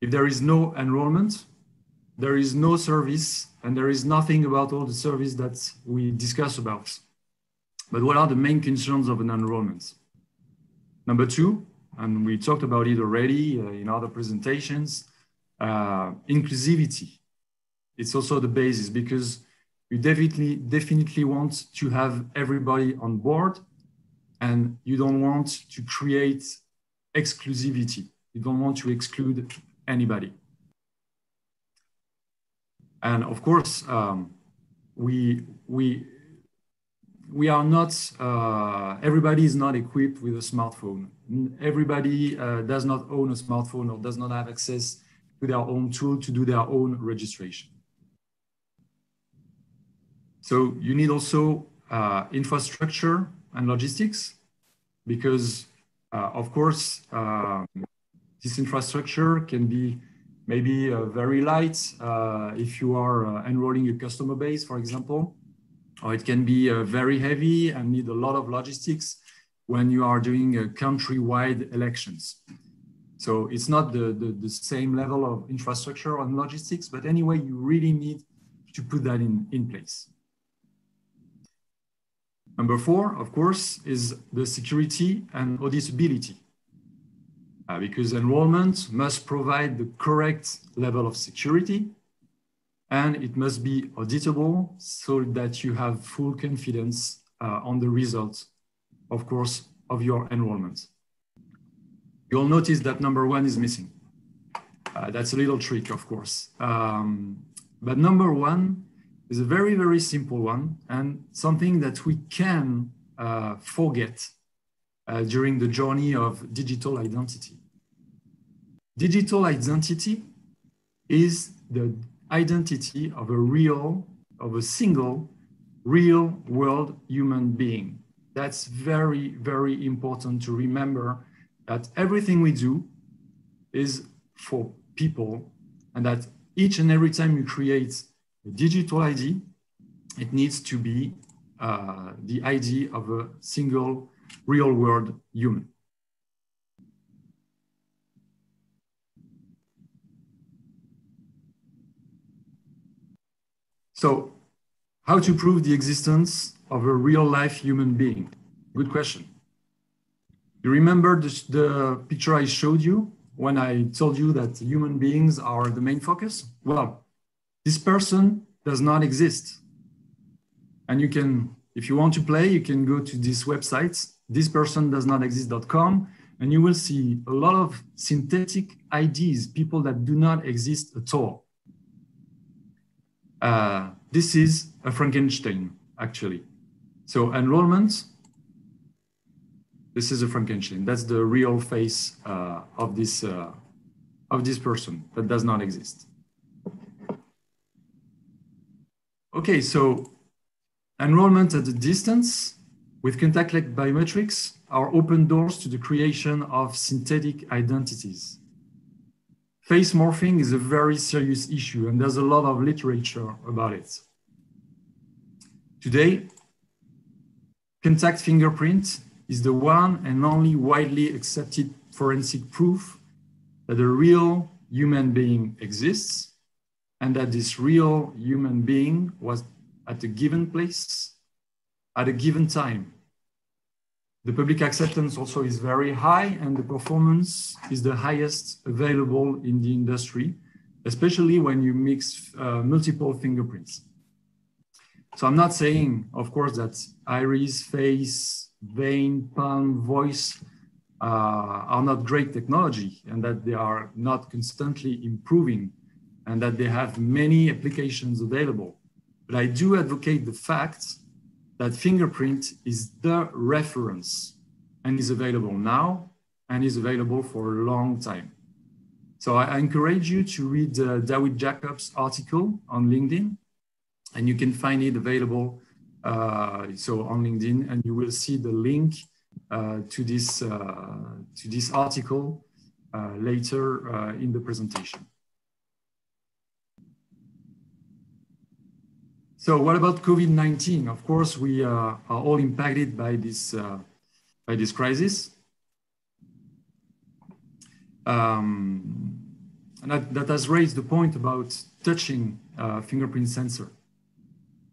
If there is no enrollment, there is no service, and there is nothing about all the service that we discuss about. But what are the main concerns of an enrollment? Number two, and we talked about it already in other presentations, inclusivity. It's also the basis, because you definitely want to have everybody on board, and you don't want to create exclusivity. You don't want to exclude anybody. And of course, we are not, everybody is not equipped with a smartphone. Everybody does not own a smartphone or does not have access to their own tool to do their own registration. So you need also infrastructure and logistics, because of course, this infrastructure can be maybe very light if you are enrolling a customer base, for example, or it can be very heavy and need a lot of logistics when you are doing countrywide elections. So it's not the same level of infrastructure and logistics, but anyway, you really need to put that in place. Number four, of course, is the security and auditability. Because enrollment must provide the correct level of security, and it must be auditable so that you have full confidence on the results, of course, of your enrollment. You'll notice that number one is missing. That's a little trick, of course. But number one is a very, very simple one, and something that we can forget during the journey of digital identity. Digital identity is the identity of a single real world human being. That's very, very important to remember, that everything we do is for people, and that each and every time you create a digital ID, it needs to be the ID of a single real world human. So, how to prove the existence of a real life human being? Good question. You remember the picture I showed you when I told you that human beings are the main focus? Well, this person does not exist. And you can, if you want to play, you can go to this website, thispersondoesnotexist.com, and you will see a lot of synthetic IDs, people that do not exist at all. This is a Frankenstein, actually. So enrollment, this is a Frankenstein. That's the real face of this person that does not exist. Okay, so enrollment at a distance with contactless biometrics are open doors to the creation of synthetic identities. Face morphing is a very serious issue, and there's a lot of literature about it. Today, contact fingerprint is the one and only widely accepted forensic proof that a real human being exists, and that this real human being was at a given place, at a given time. The public acceptance also is very high, and the performance is the highest available in the industry, especially when you mix multiple fingerprints. So I'm not saying, of course, that iris, face, vein, palm, voice are not great technology, and that they are not constantly improving and that they have many applications available. But I do advocate the fact that fingerprint is the reference and is available now and is available for a long time. So I encourage you to read David Jacobs' article on LinkedIn, and you can find it available so on LinkedIn, and you will see the link to this article later in the presentation. So what about COVID-19? Of course, we are all impacted by this crisis. And that has raised the point about touching fingerprint sensor.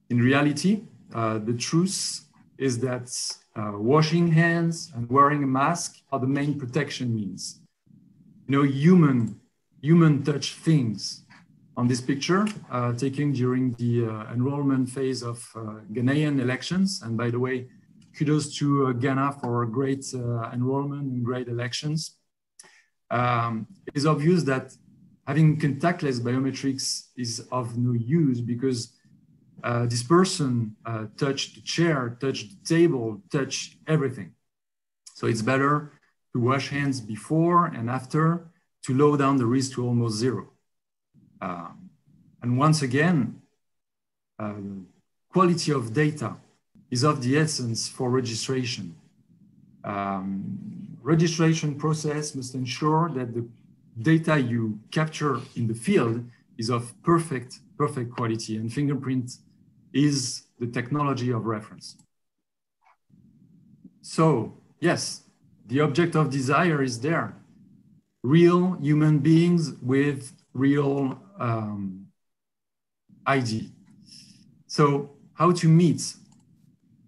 In reality, the truth is that washing hands and wearing a mask are the main protection means. You know, human touch things. On this picture, taken during the enrollment phase of Ghanaian elections. And by the way, kudos to Ghana for great enrollment and great elections. It is obvious that having contactless biometrics is of no use because this person touched the chair, touched the table, touched everything. So it's better to wash hands before and after to lower down the risk to almost zero. And once again, quality of data is of the essence for registration. Registration process must ensure that the data you capture in the field is of perfect quality, and fingerprint is the technology of reference. So yes, the object of desire is there. Real human beings with real ID. So how to meet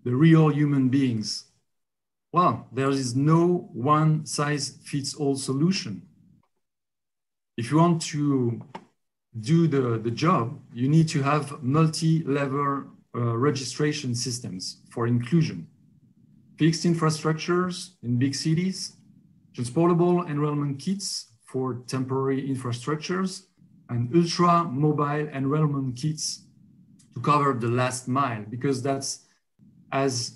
the real human beings? Well, there is no one size fits all solution. If you want to do the job, you need to have multi-level registration systems for inclusion. Fixed infrastructures in big cities, transportable enrollment kits for temporary infrastructures, and ultra mobile enrollment kits to cover the last mile, because that's, as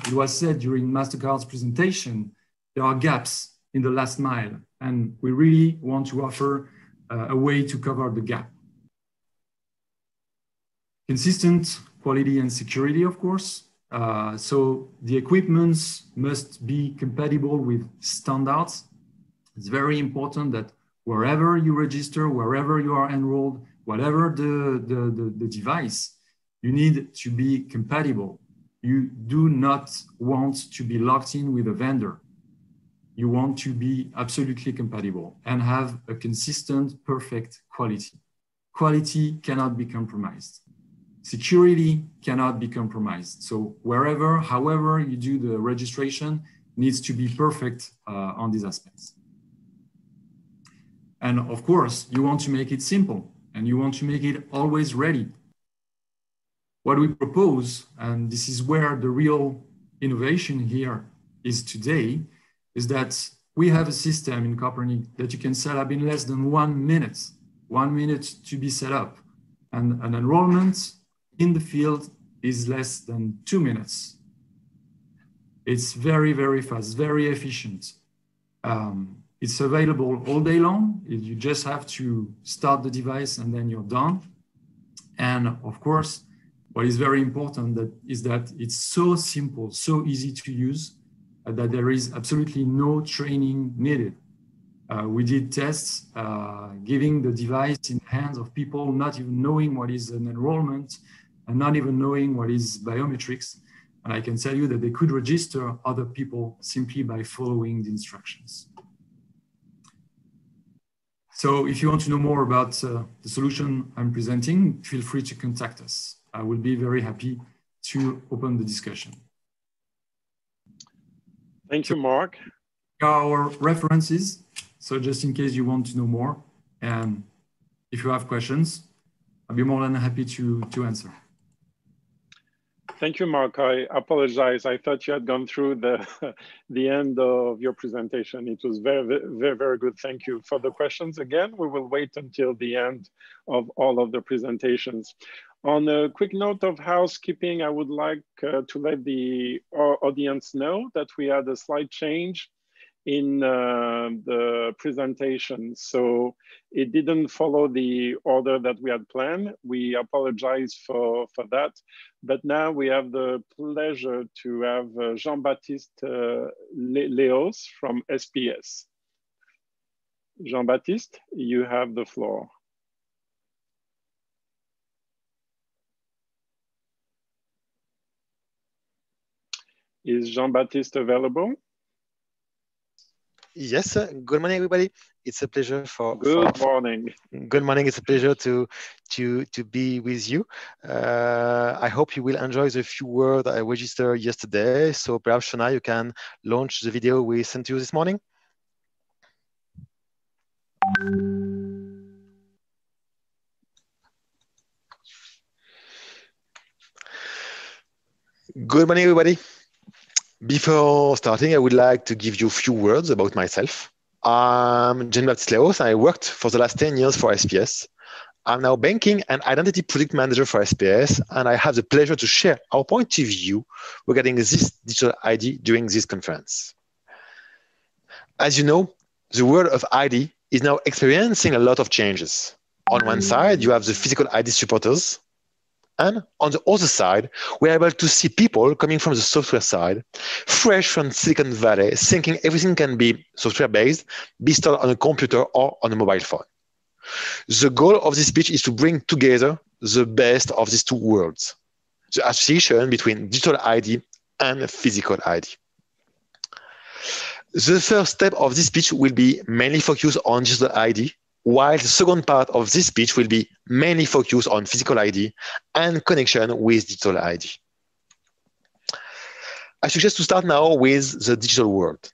it was said during MasterCard's presentation, there are gaps in the last mile, and we really want to offer a way to cover the gap. Consistent quality and security, of course. So the equipments must be compatible with standards. It's very important that wherever you register, wherever you are enrolled, whatever the device, you need to be compatible. You do not want to be locked in with a vendor. You want to be absolutely compatible and have a consistent, perfect quality. Quality cannot be compromised. Security cannot be compromised. So wherever, however you do the registration needs to be perfect on these aspects. And of course, you want to make it simple and you want to make it always ready. What we propose, and this is where the real innovation here is today, is that we have a system in Coppernic that you can set up in less than 1 minute. 1 minute to be set up. And an enrollment in the field is less than 2 minutes. It's very, very fast, very efficient. It's available all day long. You just have to start the device and then you're done. And of course, what is very important is that it's so simple, so easy to use, that there is absolutely no training needed. We did tests giving the device in the hands of people not even knowing what is an enrollment and not even knowing what is biometrics. And I can tell you that they could register other people simply by following the instructions. So if you want to know more about the solution I'm presenting, feel free to contact us. I will be very happy to open the discussion. Thank you, Mark. Our references, so just in case you want to know more, and if you have questions, I'll be more than happy to answer. Thank you, Mark. I apologize. I thought you had gone through the end of your presentation. It was very good. Thank you for the questions. Again, we will wait until the end of all of the presentations. On a quick note of housekeeping, I would like to let the audience know that we had a slight change in the presentation. So it didn't follow the order that we had planned. We apologize for that. But now we have the pleasure to have Jean-Baptiste Leos from SPS. Jean-Baptiste, you have the floor. Is Jean-Baptiste available? Yes, good morning, everybody. It's a pleasure Good morning. Good morning. It's a pleasure to be with you. I hope you will enjoy the few words I registered yesterday. So perhaps, Shona, you can launch the video we sent to you this morning. Good morning, everybody. Before starting, I would like to give you a few words about myself. I'm Jean-Baptiste Leos. I worked for the last 10 years for SPS. I'm now banking and identity product manager for SPS, and I have the pleasure to share our point of view regarding this digital ID during this conference. As you know, the world of ID is now experiencing a lot of changes. On one side, you have the physical ID supporters, and on the other side, we're able to see people coming from the software side, fresh from Silicon Valley, thinking everything can be software-based, be stored on a computer or on a mobile phone. The goal of this speech is to bring together the best of these two worlds, the association between digital ID and physical ID. The first step of this speech will be mainly focused on digital ID, while the second part of this speech will be mainly focused on physical ID and connection with digital ID. I suggest to start now with the digital world.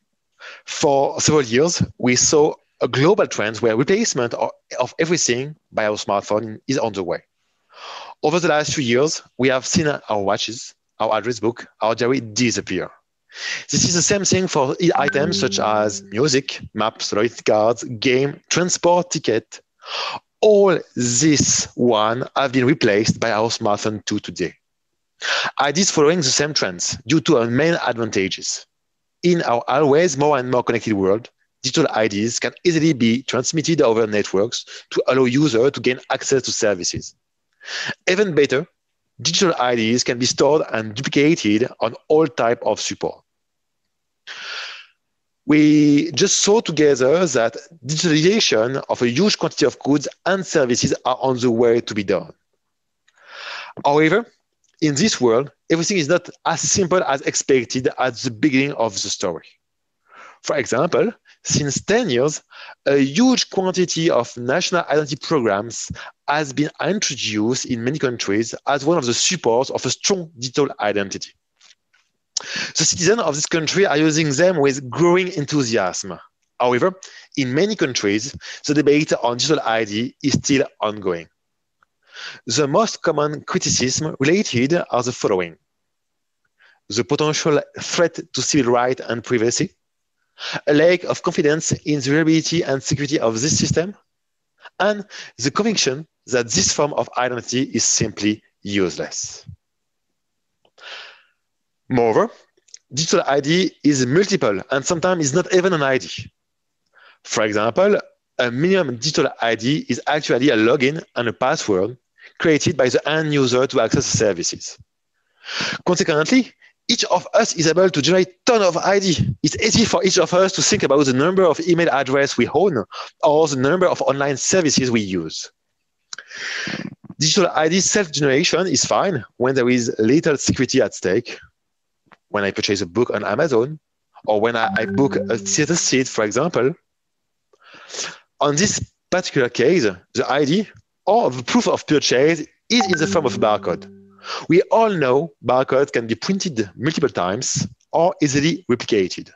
For several years, we saw a global trend where replacement of everything by our smartphone is on the way. Over the last few years, we have seen our watches, our address book, our diary disappear. This is the same thing for items such as music, maps, loyalty cards, game, transport ticket. All these have been replaced by our smartphone too today. IDs following the same trends due to our main advantages. In our always more and more connected world, digital IDs can easily be transmitted over networks to allow users to gain access to services. Even better, digital IDs can be stored and duplicated on all types of support. We just saw together that digitalization of a huge quantity of goods and services are on the way to be done. However, in this world, everything is not as simple as expected at the beginning of the story. For example, since 10 years, a huge quantity of national identity programs has been introduced in many countries as one of the supports of a strong digital identity. The citizens of this country are using them with growing enthusiasm. However, in many countries, the debate on digital ID is still ongoing. The most common criticism related are the following: the potential threat to civil rights and privacy, a lack of confidence in the reliability and security of this system, and the conviction that this form of identity is simply useless. Moreover, digital ID is multiple and sometimes is not even an ID. For example, a minimum digital ID is actually a login and a password created by the end user to access the services. Consequently, each of us is able to generate tons of ID. It's easy for each of us to think about the number of email addresses we own or the number of online services we use. Digital ID self-generation is fine when there is little security at stake. When I purchase a book on Amazon, or when I book a theater seat, for example. On this particular case, the ID or the proof of purchase is in the form of a barcode. We all know barcodes can be printed multiple times or easily replicated.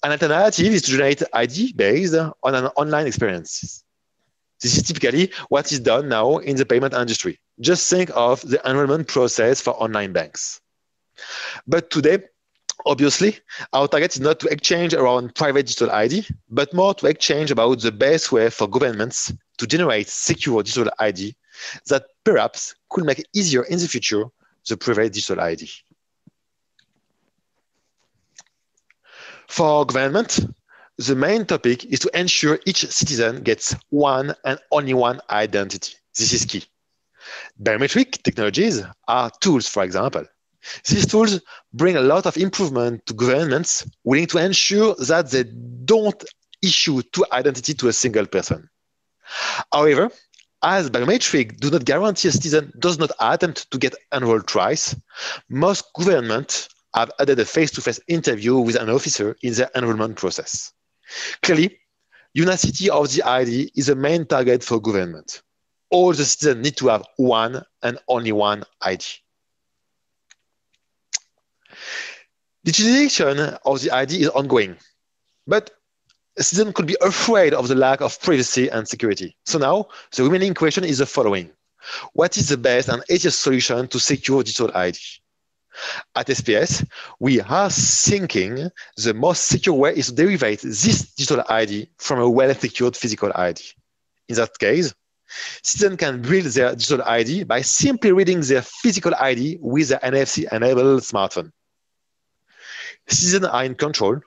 An alternative is to generate ID based on an online experience. This is typically what is done now in the payment industry. Just think of the enrollment process for online banks. But today, obviously, our target is not to exchange around private digital ID, but more to exchange about the best way for governments to generate secure digital ID that perhaps could make easier in the future the private digital ID. For government, the main topic is to ensure each citizen gets one and only one identity. This is key. Biometric technologies are tools, for example. These tools bring a lot of improvement to governments willing to ensure that they don't issue two identities to a single person. However, as biometric do not guarantee a citizen does not attempt to get enrolled twice, most governments have added a face-to-face interview with an officer in their enrollment process. Clearly, unicity of the ID is the main target for government. All the citizens need to have one and only one ID. Digitalization of the ID is ongoing, but a citizen could be afraid of the lack of privacy and security. So now, the remaining question is the following. What is the best and easiest solution to secure digital ID? At SPS, we are thinking the most secure way is to derive this digital ID from a well-secured physical ID. In that case, citizens can build their digital ID by simply reading their physical ID with their NFC-enabled smartphone. Citizens are in control,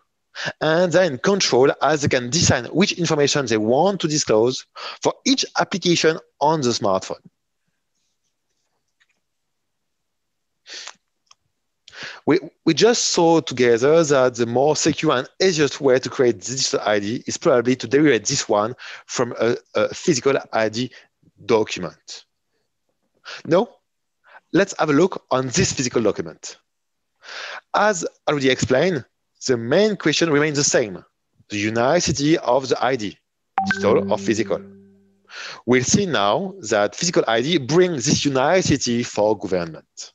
and they're in control as they can decide which information they want to disclose for each application on the smartphone. We just saw together that the more secure and easiest way to create digital ID is probably to derive this one from a physical ID document. Now, let's have a look on this physical document. As already explained, the main question remains the same, the unicity of the ID, digital or physical. We'll see now that physical ID brings this unicity for government.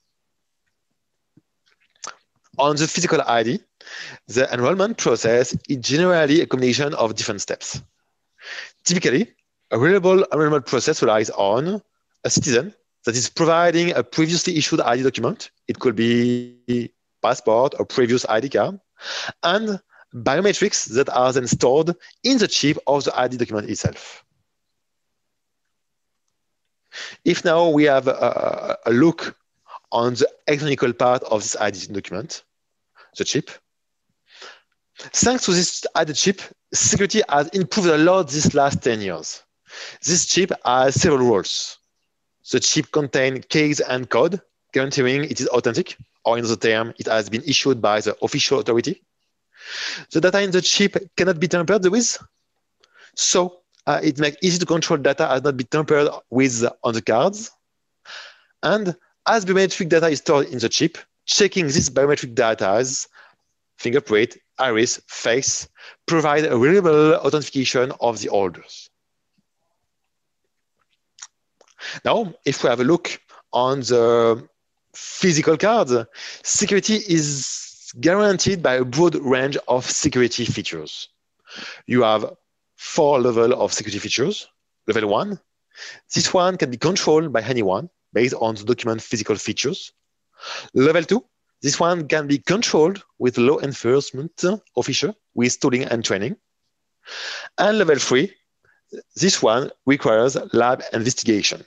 On the physical ID, the enrollment process is generally a combination of different steps. Typically, a reliable enrollment process relies on a citizen that is providing a previously issued ID document. It could be passport or previous ID card, and biometrics that are then stored in the chip of the ID document itself. If now we have a look on the electronic part of this ID document, the chip. Thanks to this ID chip, security has improved a lot these last 10 years. This chip has several roles. The chip contains keys and code, guaranteeing it is authentic, or in other terms, it has been issued by the official authority. The data in the chip cannot be tampered with, so it makes it easy to control data as not be tampered with on the cards. And as biometric data is stored in the chip, checking this biometric data as fingerprint, iris, face, provide a reliable authentication of the holders. Now, if we have a look on the physical card, security is guaranteed by a broad range of security features. You have 4 levels of security features. Level 1, this one can be controlled by anyone based on the document physical features. Level 2, this one can be controlled with law enforcement officer with tooling and training. And level 3, this one requires lab investigation.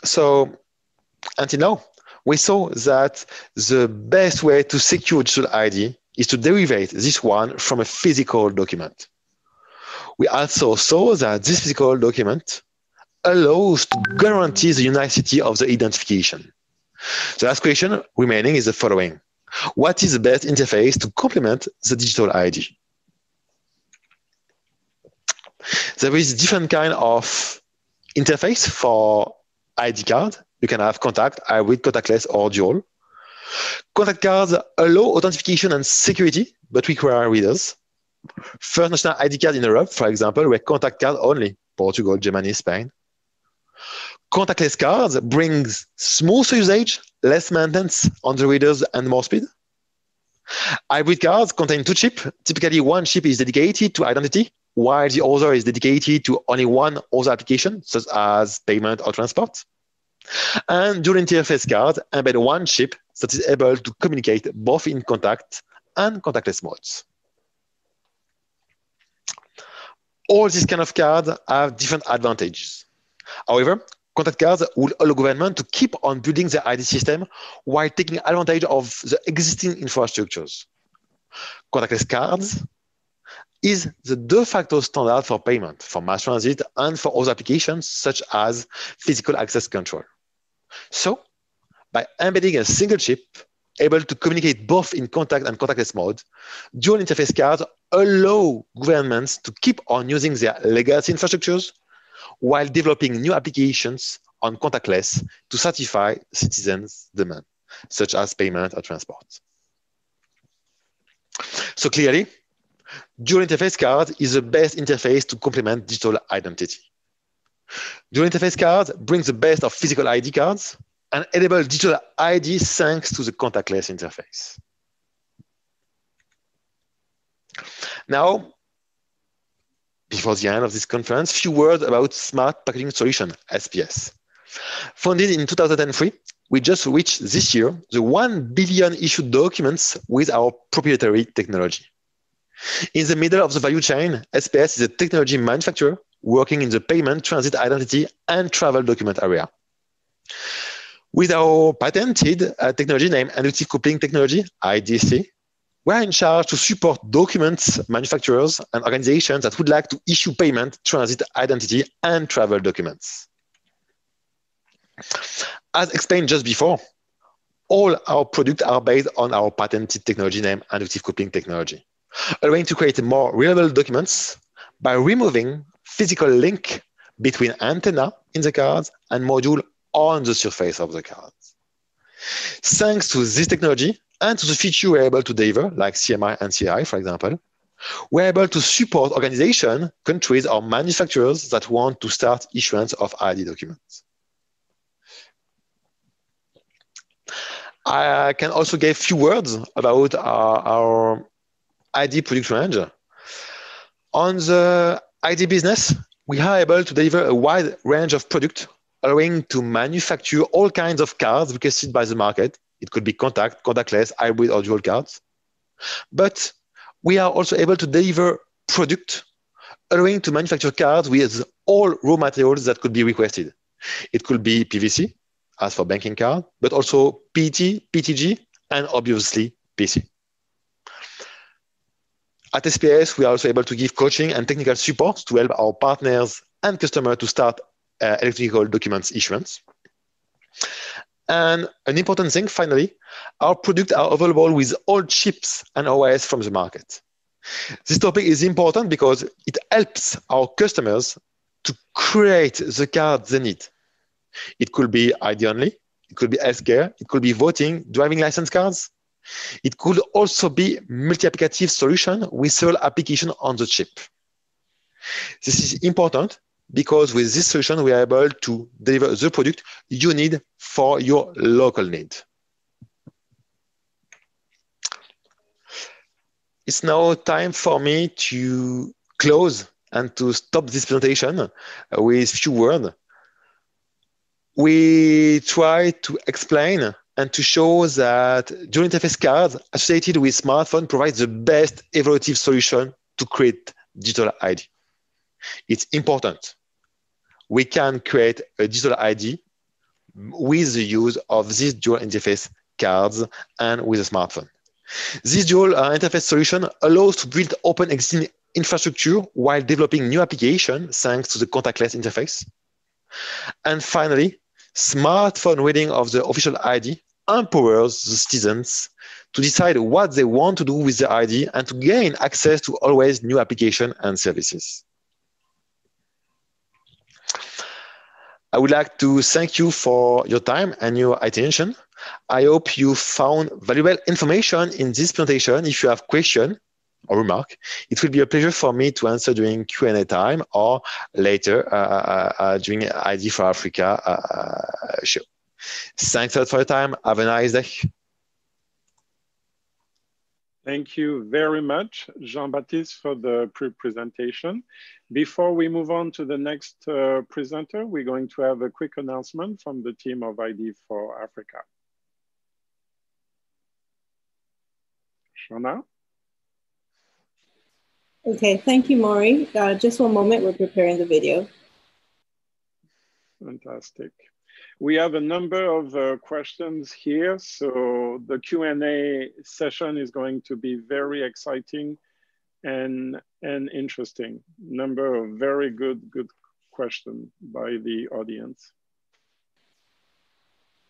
So until now, we saw that the best way to secure digital ID is to derive this one from a physical document. We also saw that this physical document allows to guarantee the unicity of the identification. The last question remaining is the following. What is the best interface to complement the digital ID? There is different kind of interface for ID card. You can have contact, hybrid, contactless, or dual. Contact cards allow authentication and security, but require readers. First national ID card in Europe, for example, were contact card only, Portugal, Germany, Spain. Contactless cards brings smoother usage, less maintenance on the readers, and more speed. Hybrid cards contain two chips. Typically, one chip is dedicated to identity, while the other is dedicated to only one other application, such as payment or transport. And dual interface cards embed one chip that is able to communicate both in contact and contactless modes. All these kind of cards have different advantages. However, contact cards will allow government to keep on building their ID system while taking advantage of the existing infrastructures. Contactless cards is the de facto standard for payment, for mass transit, and for other applications such as physical access control. So, by embedding a single chip able to communicate both in contact and contactless mode, dual interface cards allow governments to keep on using their legacy infrastructures while developing new applications on contactless to satisfy citizens' demand, such as payment or transport. So clearly, dual interface card is the best interface to complement digital identity. Dual interface cards bring the best of physical ID cards and enable digital ID thanks to the contactless interface. Now, before the end of this conference, few words about Smart Packaging Solution, SPS. Founded in 2003, we just reached this year the 1 billion issued documents with our proprietary technology. In the middle of the value chain, SPS is a technology manufacturer working in the payment, transit, identity, and travel document area. With our patented technology named Inductive Coupling Technology, IDC, we are in charge to support documents manufacturers and organizations that would like to issue payment, transit, identity, and travel documents. As explained just before, all our products are based on our patented technology named Inductive Coupling Technology, allowing to create more reliable documents by removing physical link between antenna in the cards and module on the surface of the cards. Thanks to this technology and to the feature we're able to deliver, like CMI and CI, for example, we're able to support organizations, countries, or manufacturers that want to start issuance of ID documents. I can also give a few words about our ID product range. On the ID business, we are able to deliver a wide range of products, allowing to manufacture all kinds of cards requested by the market. It could be contact, contactless, hybrid, or dual cards. But we are also able to deliver product, allowing to manufacture cards with all raw materials that could be requested. It could be PVC, as for banking card, but also PET, PTG, and obviously PC. At SPS, we are also able to give coaching and technical support to help our partners and customers to start electronic documents issuance. And an important thing, finally, our products are available with all chips and OS from the market. This topic is important because it helps our customers to create the cards they need. It could be ID only, it could be healthcare, it could be voting, driving license cards. It could also be multi-applicative solution with several applications on the chip. This is important because with this solution, we are able to deliver the product you need for your local need. It's now time for me to close and to stop this presentation with a few words. We try to explain and to show that dual interface cards associated with smartphone provides the best evaluative solution to create digital ID. It's important. We can create a digital ID with the use of these dual interface cards and with a smartphone. This dual interface solution allows to build open existing infrastructure while developing new applications thanks to the contactless interface. And finally, smartphone reading of the official ID empowers the citizens to decide what they want to do with the ID and to gain access to always new applications and services. I would like to thank you for your time and your attention. I hope you found valuable information in this presentation. If you have questions or remarks, it will be a pleasure for me to answer during Q&A time or later during ID4Africa show. Thanks a lot for your time. Have a nice day. Thank you very much, Jean-Baptiste, for the presentation. Before we move on to the next presenter, we're going to have a quick announcement from the team of ID4Africa. Shona? Okay, thank you, Maury. Just one moment, we're preparing the video. Fantastic. We have a number of questions here, so the Q&A session is going to be very exciting and interesting. Number of very good questions by the audience.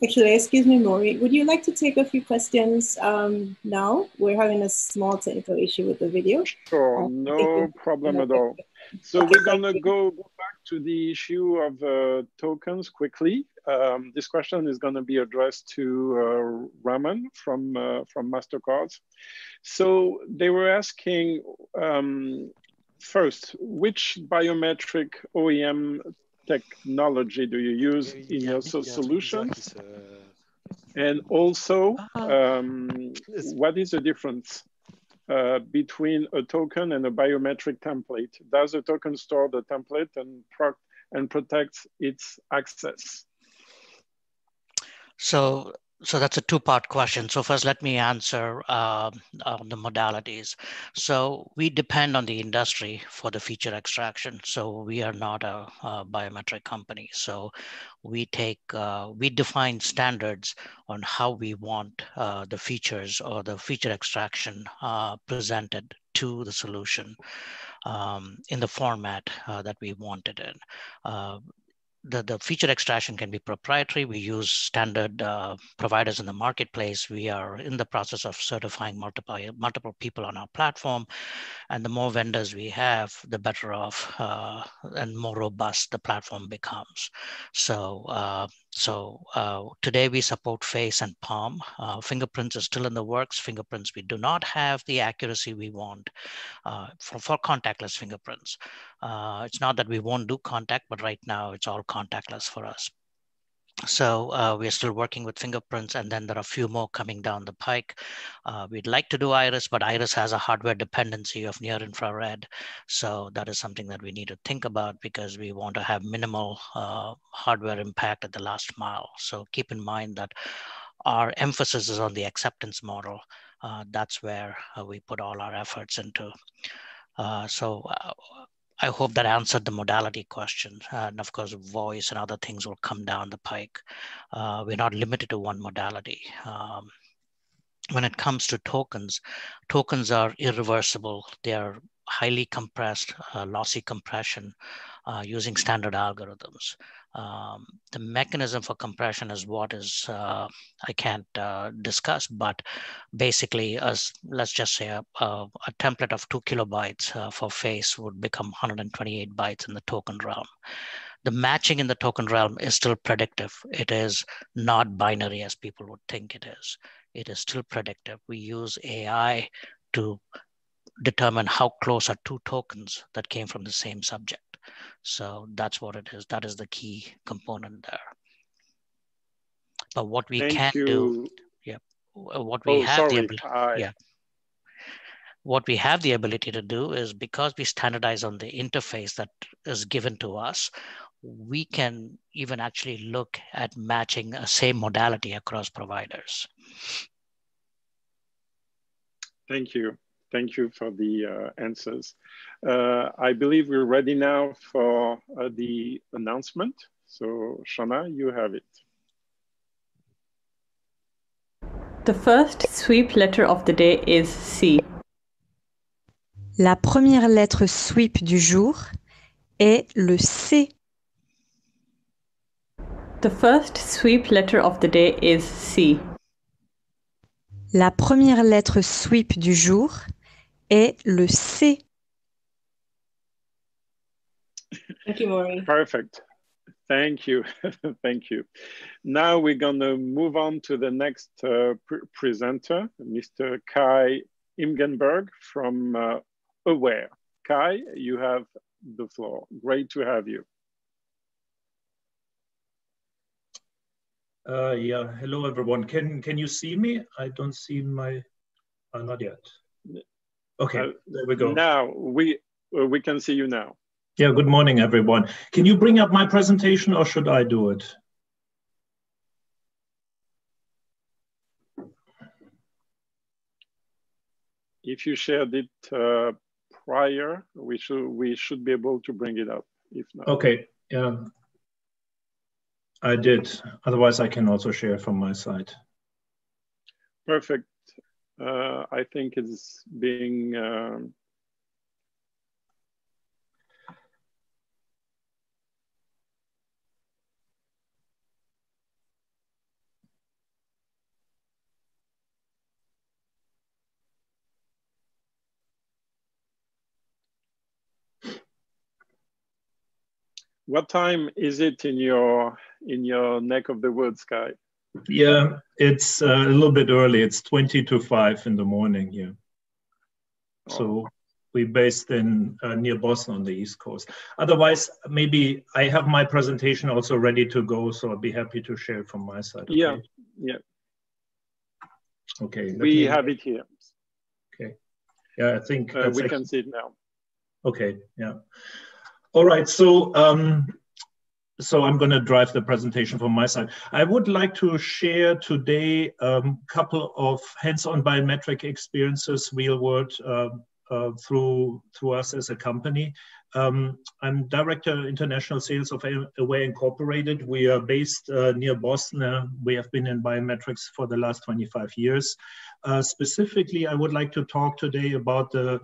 Actually, excuse me, Maury, would you like to take a few questions now? We're having a small technical issue with the video. Sure, no problem at all. So okay, we're gonna go back to the issue of tokens quickly. This question is gonna be addressed to Raman from MasterCard. So they were asking, first, which biometric OEM technology do you use in your solutions? And also, what is the difference between a token and a biometric template? Does a token store the template and protects its access? So that's a two-part question. So first, let me answer the modalities. So we depend on the industry for the feature extraction. So we are not a biometric company. So we define standards on how we want the features or the feature extraction presented to the solution in the format that we want it in. The feature extraction can be proprietary. We use standard providers in the marketplace. We are in the process of certifying multiple people on our platform. And the more vendors we have, the better off and more robust the platform becomes. So today we support face and palm. Fingerprints is still in the works. Fingerprints, we do not have the accuracy we want for contactless fingerprints. It's not that we won't do contact, but right now it's all contactless for us. So we're still working with fingerprints, and then there are a few more coming down the pike. We'd like to do iris, but iris has a hardware dependency of near infrared. So that is something that we need to think about because we want to have minimal hardware impact at the last mile. So keep in mind that our emphasis is on the acceptance model. That's where we put all our efforts into. I hope that answered the modality question. And of course, voice and other things will come down the pike. We're not limited to one modality. When it comes to tokens, tokens are irreversible. They are highly compressed, lossy compression using standard algorithms. The mechanism for compression is what is, I can't discuss, but basically, let's just say a template of 2 kilobytes for face would become 128 bytes in the token realm. The matching in the token realm is still predictive. It is not binary as people would think it is. It is still predictive. We use AI to determine how close are two tokens that came from the same subject. So that's what it is. That is the key component there. But what we can do, what we have the ability to do is, because we standardize on the interface that is given to us, we can even actually look at matching a same modality across providers. Thank you. Thank you for the answers. I believe we're ready now for the announcement. So Shana, you have it. The first sweep letter of the day is C. La première lettre sweep du jour est le C. The first sweep letter of the day is C. La première lettre sweep du jour est le C. Thank you, Maury. Perfect. Thank you. Thank you. Now we're going to move on to the next presenter, Mr. Kai Imgenberg from Awarem. Kai, you have the floor. Great to have you. Yeah, hello everyone. Can you see me? I don't see my, not yet. Okay, there we go. Now we can see you now. Yeah, good morning, everyone. Can you bring up my presentation or should I do it? If you shared it prior, we should be able to bring it up. If not, okay, yeah, I did. Otherwise, I can also share from my side. Perfect. I think it's being What time is it in your neck of the woods, Kai? Yeah, it's a little bit early. It's 20 to 5 in the morning here. Oh. So we're based in near Boston on the East Coast. Otherwise, maybe I have my presentation also ready to go, so I'll be happy to share from my side. Okay? Yeah, yeah. Okay. We have it here. Okay. Yeah, I think we can see it now. Okay. Yeah. All right. So. So I'm going to drive the presentation from my side. I would like to share today a couple of hands-on biometric experiences, real world, through us as a company. I'm Director International Sales of Awarem Incorporated. We are based near Boston. We have been in biometrics for the last 25 years. Specifically, I would like to talk today about the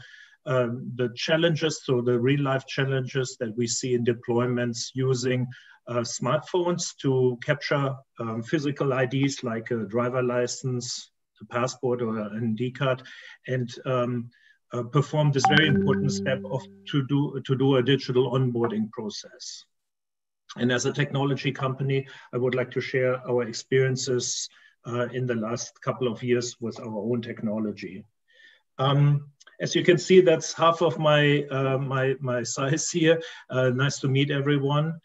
challenges, so the real-life challenges that we see in deployments using smartphones to capture physical IDs like a driver license, a passport, or an ID card, and perform this very important step of to do a digital onboarding process. And as a technology company, I would like to share our experiences in the last couple of years with our own technology. As you can see, that's half of my my size here. Nice to meet everyone.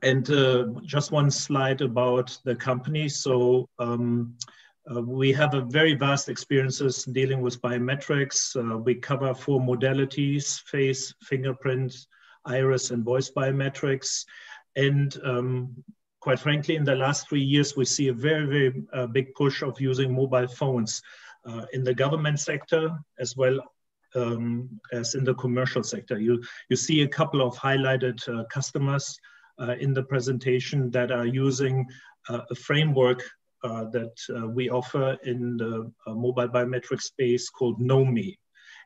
Just one slide about the company. So we have a very vast experiences dealing with biometrics. We cover 4 modalities: face, fingerprint, iris, and voice biometrics. And quite frankly, in the last 3 years, we see a very, very big push of using mobile phones in the government sector as well as in the commercial sector. You see a couple of highlighted customers in the presentation that are using a framework that we offer in the mobile biometric space called KnowMe.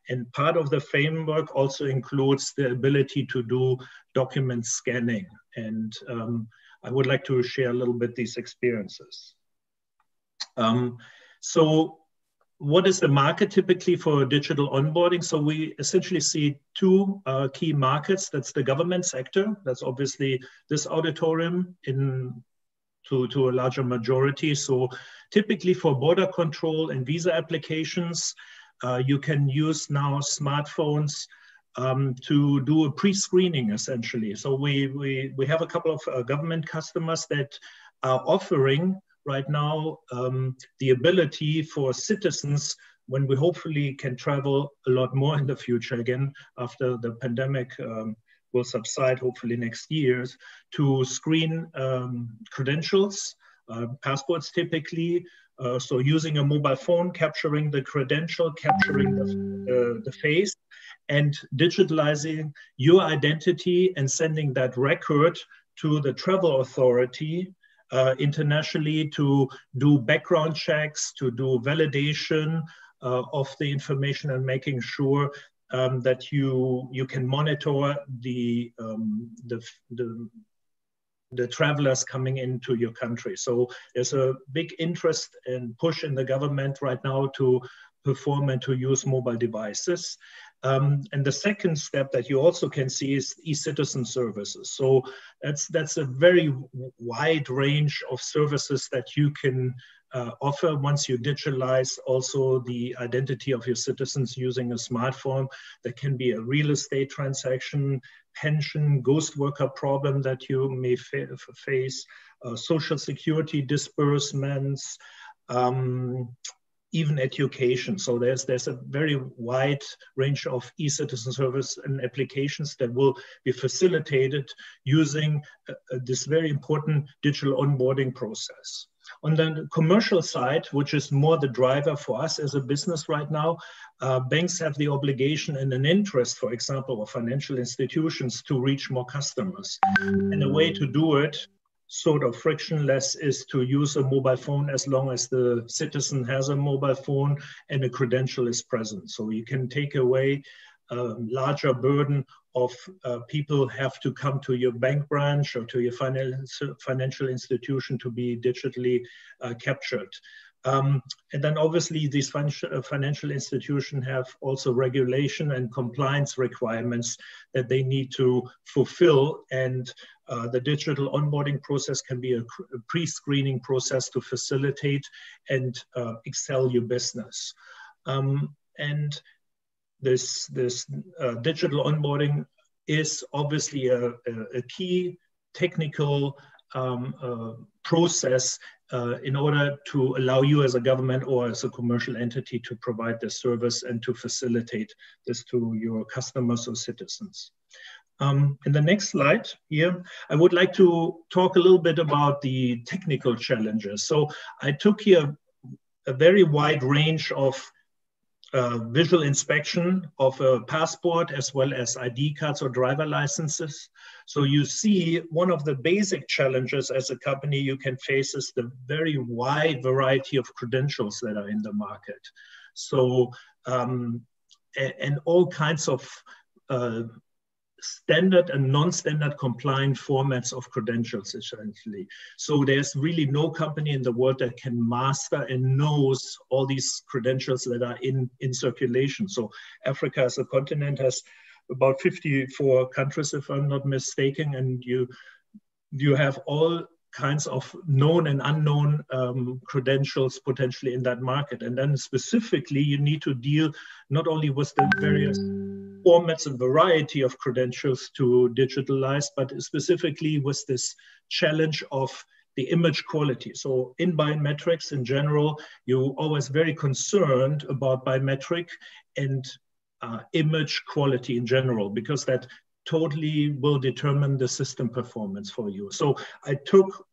And part of the framework also includes the ability to do document scanning. And I would like to share a little bit these experiences. So what is the market typically for digital onboarding? So we essentially see 2 key markets. That's the government sector. That's obviously this auditorium to a larger majority. So typically for border control and visa applications, you can use now smartphones to do a pre-screening essentially. So we have a couple of government customers that are offering right now the ability for citizens, when we hopefully can travel a lot more in the future again after the pandemic will subside hopefully next year, to screen credentials, passports typically, so using a mobile phone, capturing the credential, capturing the face, and digitalizing your identity and sending that record to the travel authority internationally to do background checks, to do validation of the information, and making sure that you can monitor the travelers coming into your country. So there's a big interest and push in the government right now to perform and to use mobile devices. And the second step that you also can see is e-citizen services. So that's a very wide range of services that you can offer once you digitalize also the identity of your citizens using a smartphone. That can be a real estate transaction, pension, ghost worker problem that you may face, social security disbursements, even education. So there's a very wide range of e-citizen service and applications that will be facilitated using this very important digital onboarding process. On the commercial side, which is more the driver for us as a business right now, banks have the obligation and an interest, for example, of financial institutions to reach more customers. And the way to do it sort of frictionless is to use a mobile phone as long as the citizen has a mobile phone and a credential is present. So you can take away a larger burden of people have to come to your bank branch or to your financial institution to be digitally captured. And then obviously these financial institutions have also regulation and compliance requirements that they need to fulfill, and the digital onboarding process can be a pre-screening process to facilitate and excel your business. And this digital onboarding is obviously a key technical process in order to allow you as a government or as a commercial entity to provide this service and to facilitate this to your customers or citizens. In the next slide here, I would like to talk a little bit about the technical challenges. So I took here a very wide range of visual inspection of a passport as well as ID cards or driver licenses. So you see one of the basic challenges as a company you can face is the very wide variety of credentials that are in the market. So, and all kinds of standard and non-standard compliant formats of credentials, essentially. So there's really no company in the world that can master and knows all these credentials that are in circulation. So Africa as a continent has about 54 countries, if I'm not mistaken, and you have all kinds of known and unknown credentials potentially in that market. And then specifically, you need to deal not only with the various formats and variety of credentials to digitalize, but specifically with this challenge of the image quality. So in biometrics in general, you're always very concerned about biometric and image quality in general, because that totally will determine the system performance for you. So I took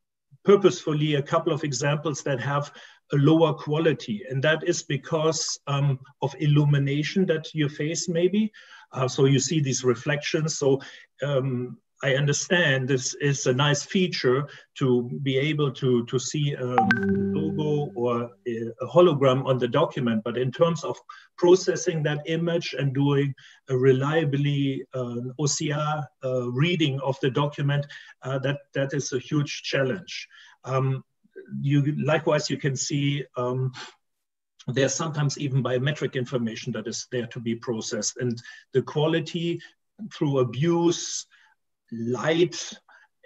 purposefully a couple of examples that have a lower quality, and that is because of illumination that you face maybe. So you see these reflections. So I understand this is a nice feature to be able to see a logo or a hologram on the document, but in terms of processing that image and doing a reliably OCR reading of the document, that is a huge challenge. Likewise, you can see there's sometimes even biometric information that is there to be processed, and the quality through abuse, light,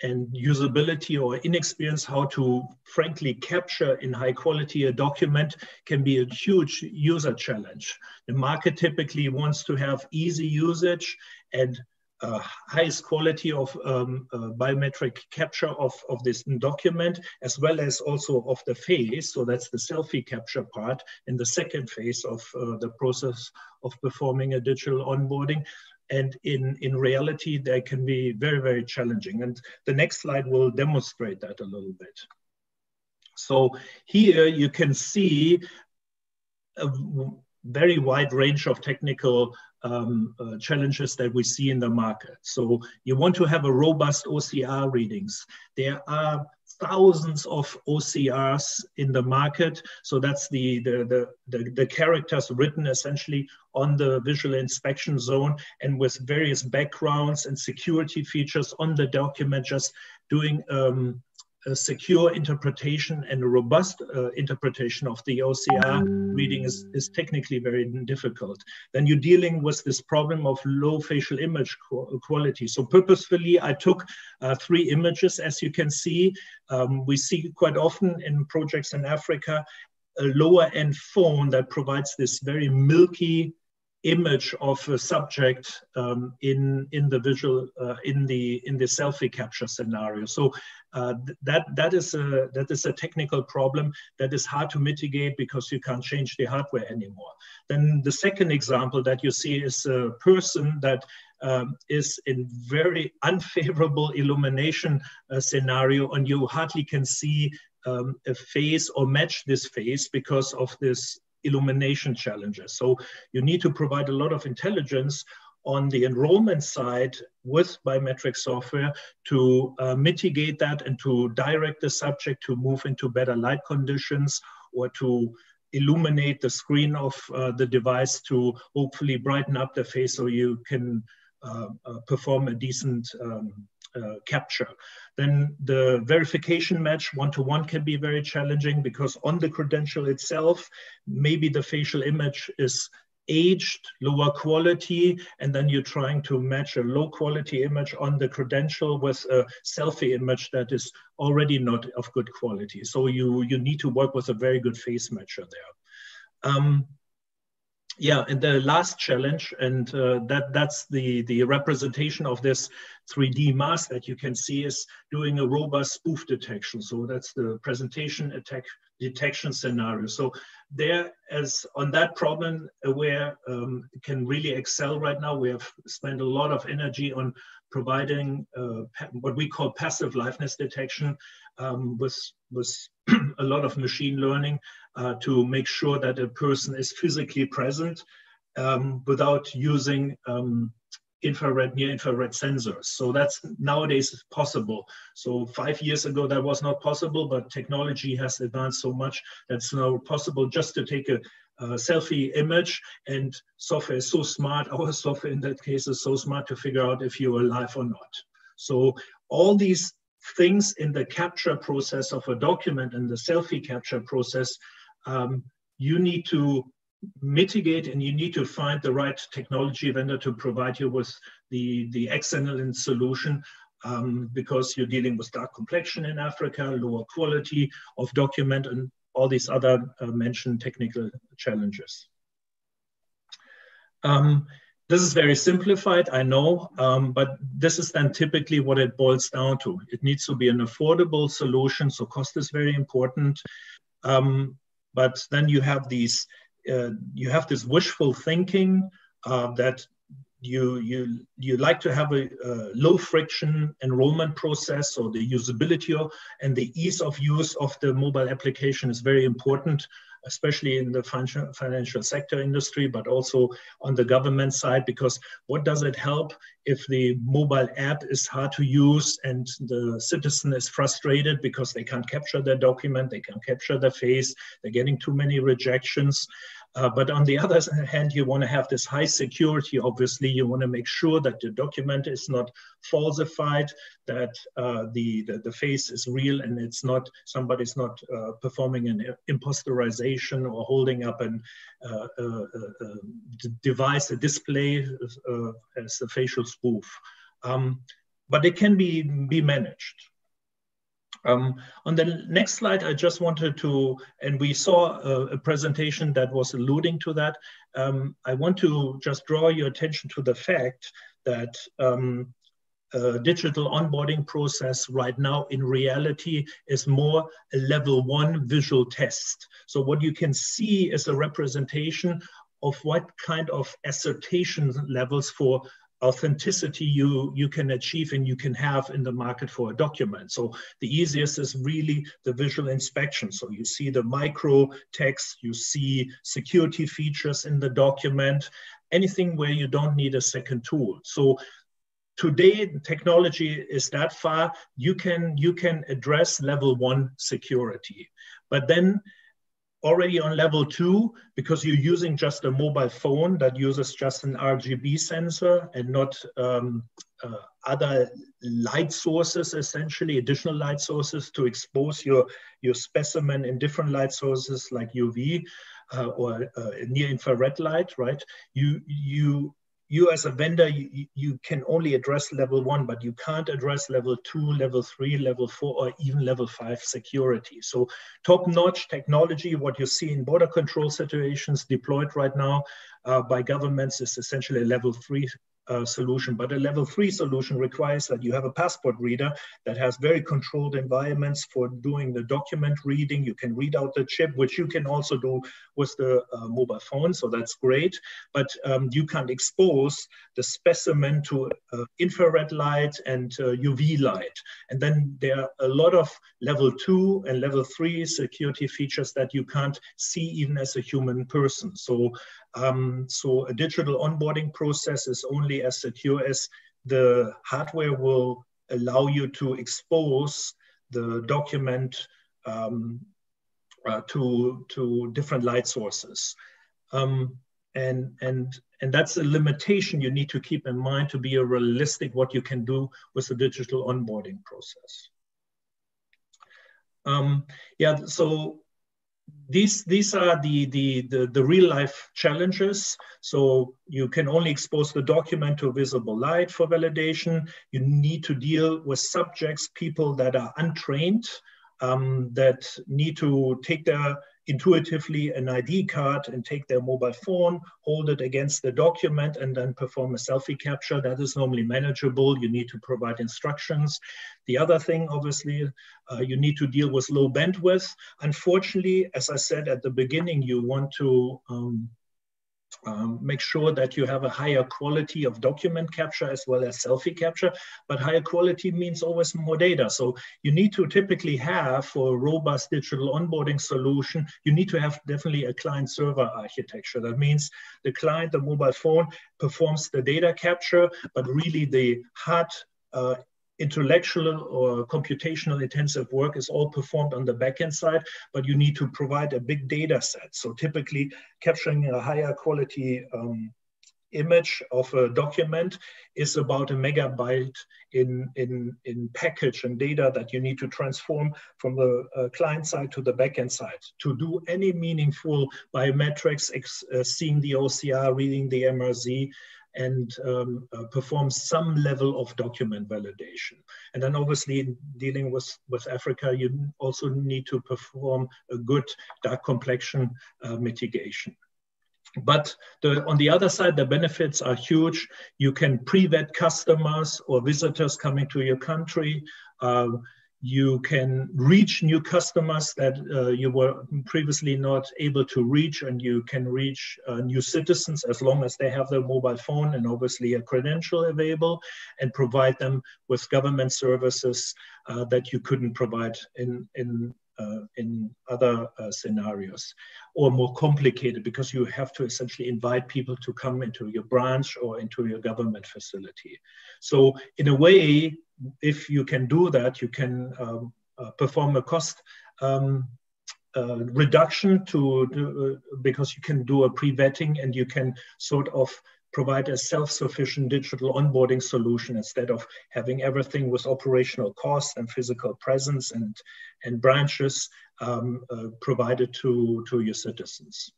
and usability or inexperience how to frankly capture in high quality a document can be a huge user challenge. The market typically wants to have easy usage and highest quality of biometric capture of this document, as well as also of the face. So that's the selfie capture part in the second phase of the process of performing a digital onboarding. And in reality, they can be very, very challenging. And the next slide will demonstrate that a little bit. So here you can see a very wide range of technical challenges that we see in the market. So you want to have a robust OCR readings. There are thousands of OCRs in the market. So that's the characters written essentially on the visual inspection zone and with various backgrounds and security features on the document, just doing a secure interpretation and a robust interpretation of the OCR reading is technically very difficult. Then you're dealing with this problem of low facial image quality. So purposefully, I took 3 images, as you can see. We see quite often in projects in Africa, a lower end phone that provides this very milky image of a subject in the visual in the selfie capture scenario. So that is a technical problem that is hard to mitigate because you can't change the hardware anymore. Then the second example that you see is a person that is in very unfavorable illumination scenario, and you hardly can see a face or match this face because of this illumination challenges. So you need to provide a lot of intelligence on the enrollment side with biometric software to mitigate that and to direct the subject to move into better light conditions or to illuminate the screen of the device to hopefully brighten up the face so you can perform a decent capture. Then the verification match one-to-one can be very challenging because on the credential itself, maybe the facial image is aged, lower quality, and then you're trying to match a low quality image on the credential with a selfie image that is already not of good quality. So you need to work with a very good face matcher there. Yeah, and the last challenge, and that's the representation of this 3D mask that you can see, is doing a robust spoof detection. So that's the presentation attack detection scenario. So there, as on that problem, Aware can really excel right now. We have spent a lot of energy on providing what we call passive liveness detection with a lot of machine learning to make sure that a person is physically present without using infrared, near-infrared sensors. So that's nowadays possible. So 5 years ago, that was not possible, but technology has advanced so much that's now possible just to take a selfie image, and software is so smart, our software in that case is so smart to figure out if you're alive or not. So all these things in the capture process of a document and the selfie capture process, you need to mitigate, and you need to find the right technology vendor to provide you with the excellent solution because you're dealing with dark complexion in Africa, lower quality of document, and all these other mentioned technical challenges. This is very simplified, I know, but this is then typically what it boils down to. It needs to be an affordable solution, so cost is very important. But then you have these, you have this wishful thinking that you like to have a low friction enrollment process, so the usability and the ease of use of the mobile application is very important, especially in the financial sector industry, but also on the government side, because what does it help if the mobile app is hard to use and the citizen is frustrated because they can't capture their document, they can't capture their face, they're getting too many rejections. But on the other hand, you want to have this high security. Obviously, you want to make sure that the document is not falsified, that the face is real, and it's not, somebody's not performing an imposterization or holding up a device, a display as a facial spoof. But it can be managed. On the next slide, I just wanted to, and we saw a presentation that was alluding to that. I want to just draw your attention to the fact that digital onboarding process right now in reality is more a level 1 visual test. So what you can see is a representation of what kind of assertion levels for authenticity you can achieve and you can have in the market for a document. So the easiest is really the visual inspection. So you see the micro text, you see security features in the document, anything where you don't need a second tool. So today, technology is that far, you can address level 1 security. But then already on level 2, because you're using just a mobile phone that uses just an RGB sensor and not other light sources, essentially additional light sources to expose your specimen in different light sources like UV or near infrared light, right? You you as a vendor, you can only address level 1, but you can't address level 2, level 3, level 4, or even level 5 security. So top-notch technology, what you see in border control situations deployed right now by governments, is essentially a level 3 solution. But a level 3 solution requires that you have a passport reader that has very controlled environments for doing the document reading. You can read out the chip, which you can also do with the mobile phone, so that's great. But you can't expose the specimen to infrared light and UV light. And then there are a lot of level 2 and level 3 security features that you can't see even as a human person. So a digital onboarding process is only as secure as the hardware will allow you to expose the document to different light sources. And that's a limitation you need to keep in mind to be a realistic what you can do with the digital onboarding process. Yeah, so these are the real life challenges. So you can only expose the document to visible light for validation. You need to deal with subjects, people that are untrained, that need to take their intuitively an ID card and take their mobile phone, hold it against the document, and then perform a selfie capture. That is normally manageable. You need to provide instructions. The other thing, obviously, you need to deal with low bandwidth. Unfortunately, as I said at the beginning, you want to make sure that you have a higher quality of document capture as well as selfie capture, but higher quality means always more data. So you need to typically have, for a robust digital onboarding solution, you need to have definitely a client-server architecture. That means the client, the mobile phone, performs the data capture, but really the hard intellectual or computational intensive work is all performed on the backend side, but you need to provide a big data set. So typically capturing a higher quality image of a document is about a megabyte in package and data that you need to transform from the client side to the backend side. To do any meaningful biometrics, seeing the OCR, reading the MRZ, and perform some level of document validation. And then obviously dealing with Africa, you also need to perform a good dark complexion mitigation. But on the other side, the benefits are huge. You can pre-vet customers or visitors coming to your country. You can reach new customers that you were previously not able to reach, and you can reach new citizens as long as they have their mobile phone and obviously a credential available, and provide them with government services that you couldn't provide in other scenarios, or more complicated because you have to essentially invite people to come into your branch or into your government facility. So in a way, if you can do that, you can perform a cost reduction because you can do a pre-vetting and you can sort of provide a self-sufficient digital onboarding solution instead of having everything with operational costs and physical presence and branches provided to your citizens.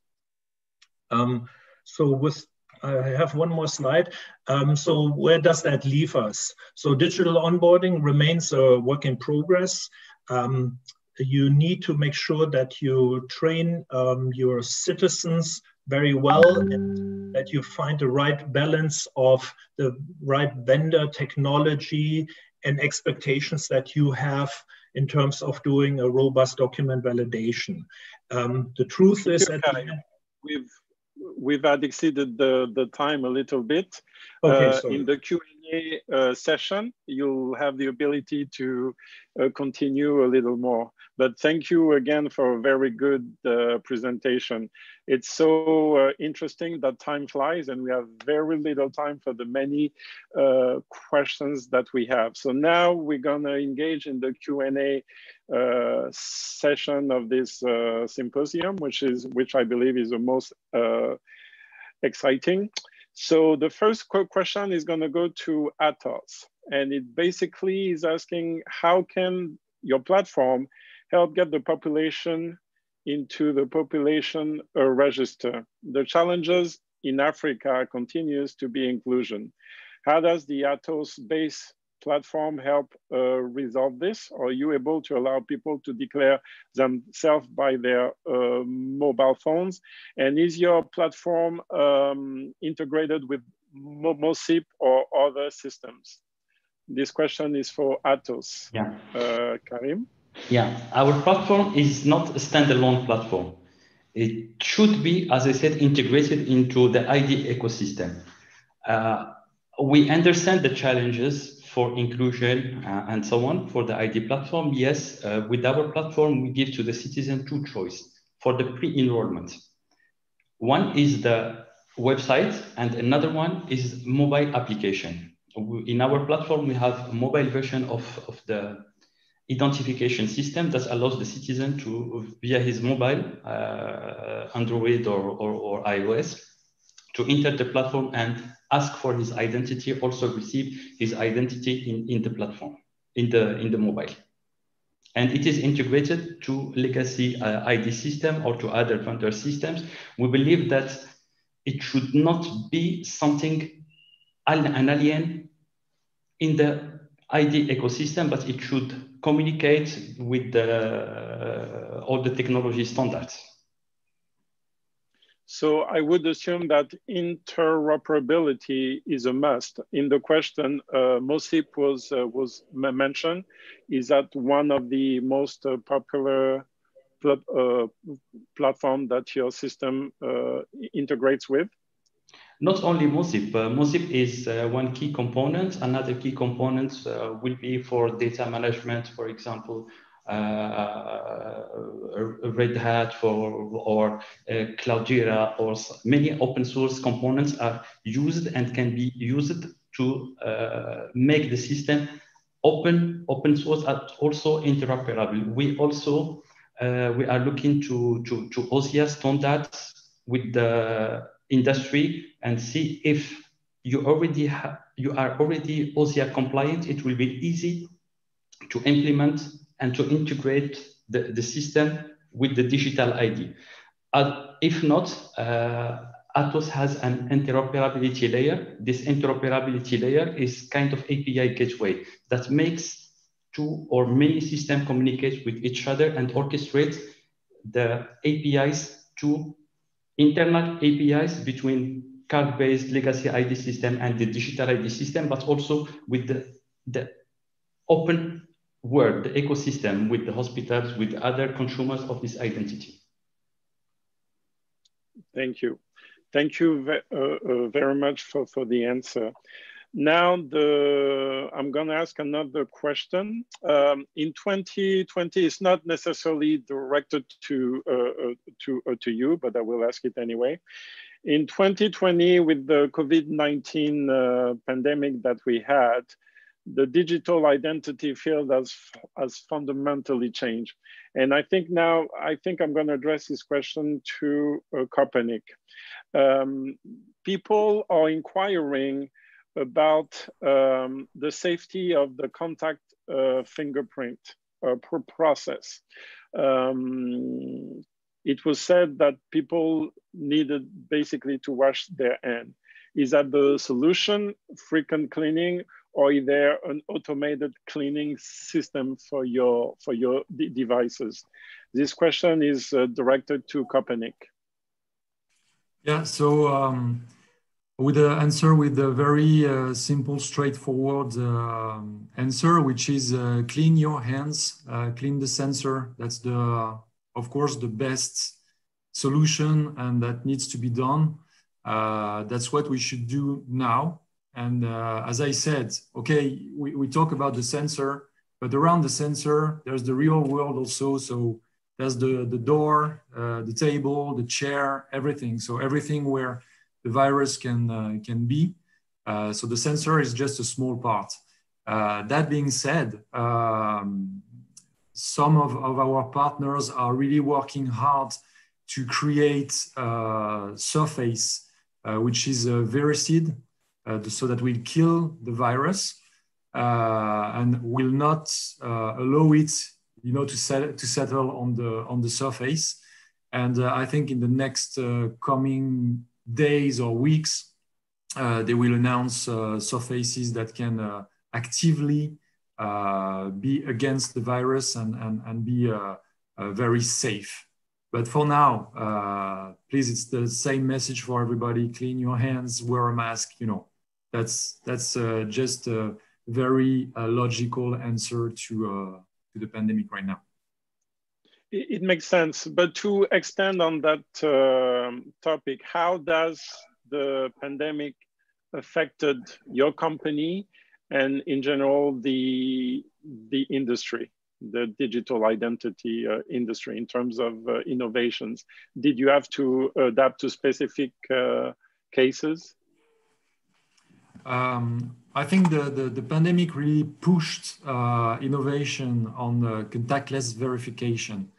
I have one more slide. So where does that leave us? So digital onboarding remains a work in progress. You need to make sure that you train your citizens very well and that you find the right balance of the right vendor technology and expectations that you have in terms of doing a robust document validation. The truth is that we've had exceeded the time a little bit. Okay, in the Q&A session, you'll have the ability to continue a little more. But thank you again for a very good presentation. It's so interesting that time flies and we have very little time for the many questions that we have. So now we're gonna engage in the Q&A session of this symposium, which I believe is the most exciting. So the first question is going to go to Atos, and it basically is asking, how can your platform help get the population into the population register? The challenges in Africa continues to be inclusion. How does the Atos-based platform help resolve this? Are you able to allow people to declare themselves by their mobile phones? And is your platform integrated with MOSIP or other systems? This question is for Atos. Yeah. Karim? Yeah, our platform is not a standalone platform. It should be, as I said, integrated into the ID ecosystem. We understand the challenges for inclusion and so on for the ID platform. Yes, with our platform, we give to the citizen two choices for the pre-enrollment. One is the website and another one is mobile application. In our platform, we have a mobile version of the identification system that allows the citizen to, via his mobile, Android or iOS, to enter the platform and ask for his identity, also receive his identity in the platform, in the mobile. And it is integrated to legacy ID system or to other vendor systems. We believe that it should not be something an alien in the ID ecosystem, but it should communicate with all the technology standards. So I would assume that interoperability is a must. In the question, MOSIP was mentioned. Is that one of the most popular platform that your system integrates with? Not only MOSIP. MOSIP is one key component. Another key component will be for data management, for example, Red Hat or Cloudera, or many open source components are used and can be used to make the system open source and also interoperable. We also we are looking to OSIA standards with the industry and see if you are already OSIA compliant. It will be easy to implement and to integrate the system with the digital ID. If not, Atos has an interoperability layer. This interoperability layer is kind of API gateway that makes two or many systems communicate with each other and orchestrate the APIs to internal APIs between card-based legacy ID system and the digital ID system, but also with the open world, the ecosystem, with the hospitals, with other consumers of this identity. Thank you. Thank you very much for the answer. Now, I'm going to ask another question. In 2020, it's not necessarily directed to you, but I will ask it anyway. In 2020, with the COVID-19 pandemic that we had, the digital identity field has fundamentally changed. And I think I'm going to address this question to Coppernic. People are inquiring about the safety of the contact fingerprint process. It was said that people needed basically to wash their hands. Is that the solution, frequent cleaning, or is there an automated cleaning system for your devices? This question is directed to Coppernic. Yeah, so with the answer with a very simple, straightforward answer, which is clean your hands, clean the sensor. That's of course, the best solution, and that needs to be done. That's what we should do now. And as I said, okay, we talk about the sensor, but around the sensor, there's the real world also. So there's the door, the table, the chair, everything. So everything where the virus can be. So the sensor is just a small part. That being said, some of our partners are really working hard to create a surface which is Verisid, so that will kill the virus and will not allow it, to settle on the surface. And I think in the next coming days or weeks, they will announce surfaces that can actively be against the virus and be very safe. But for now, please, it's the same message for everybody: clean your hands, wear a mask. You know, that's just a very logical answer to the pandemic right now. It makes sense, but to extend on that topic, how does the pandemic affected your company and in general the industry, the digital identity industry, in terms of innovations? Did you have to adapt to specific cases? I think the pandemic really pushed innovation on contactless verification.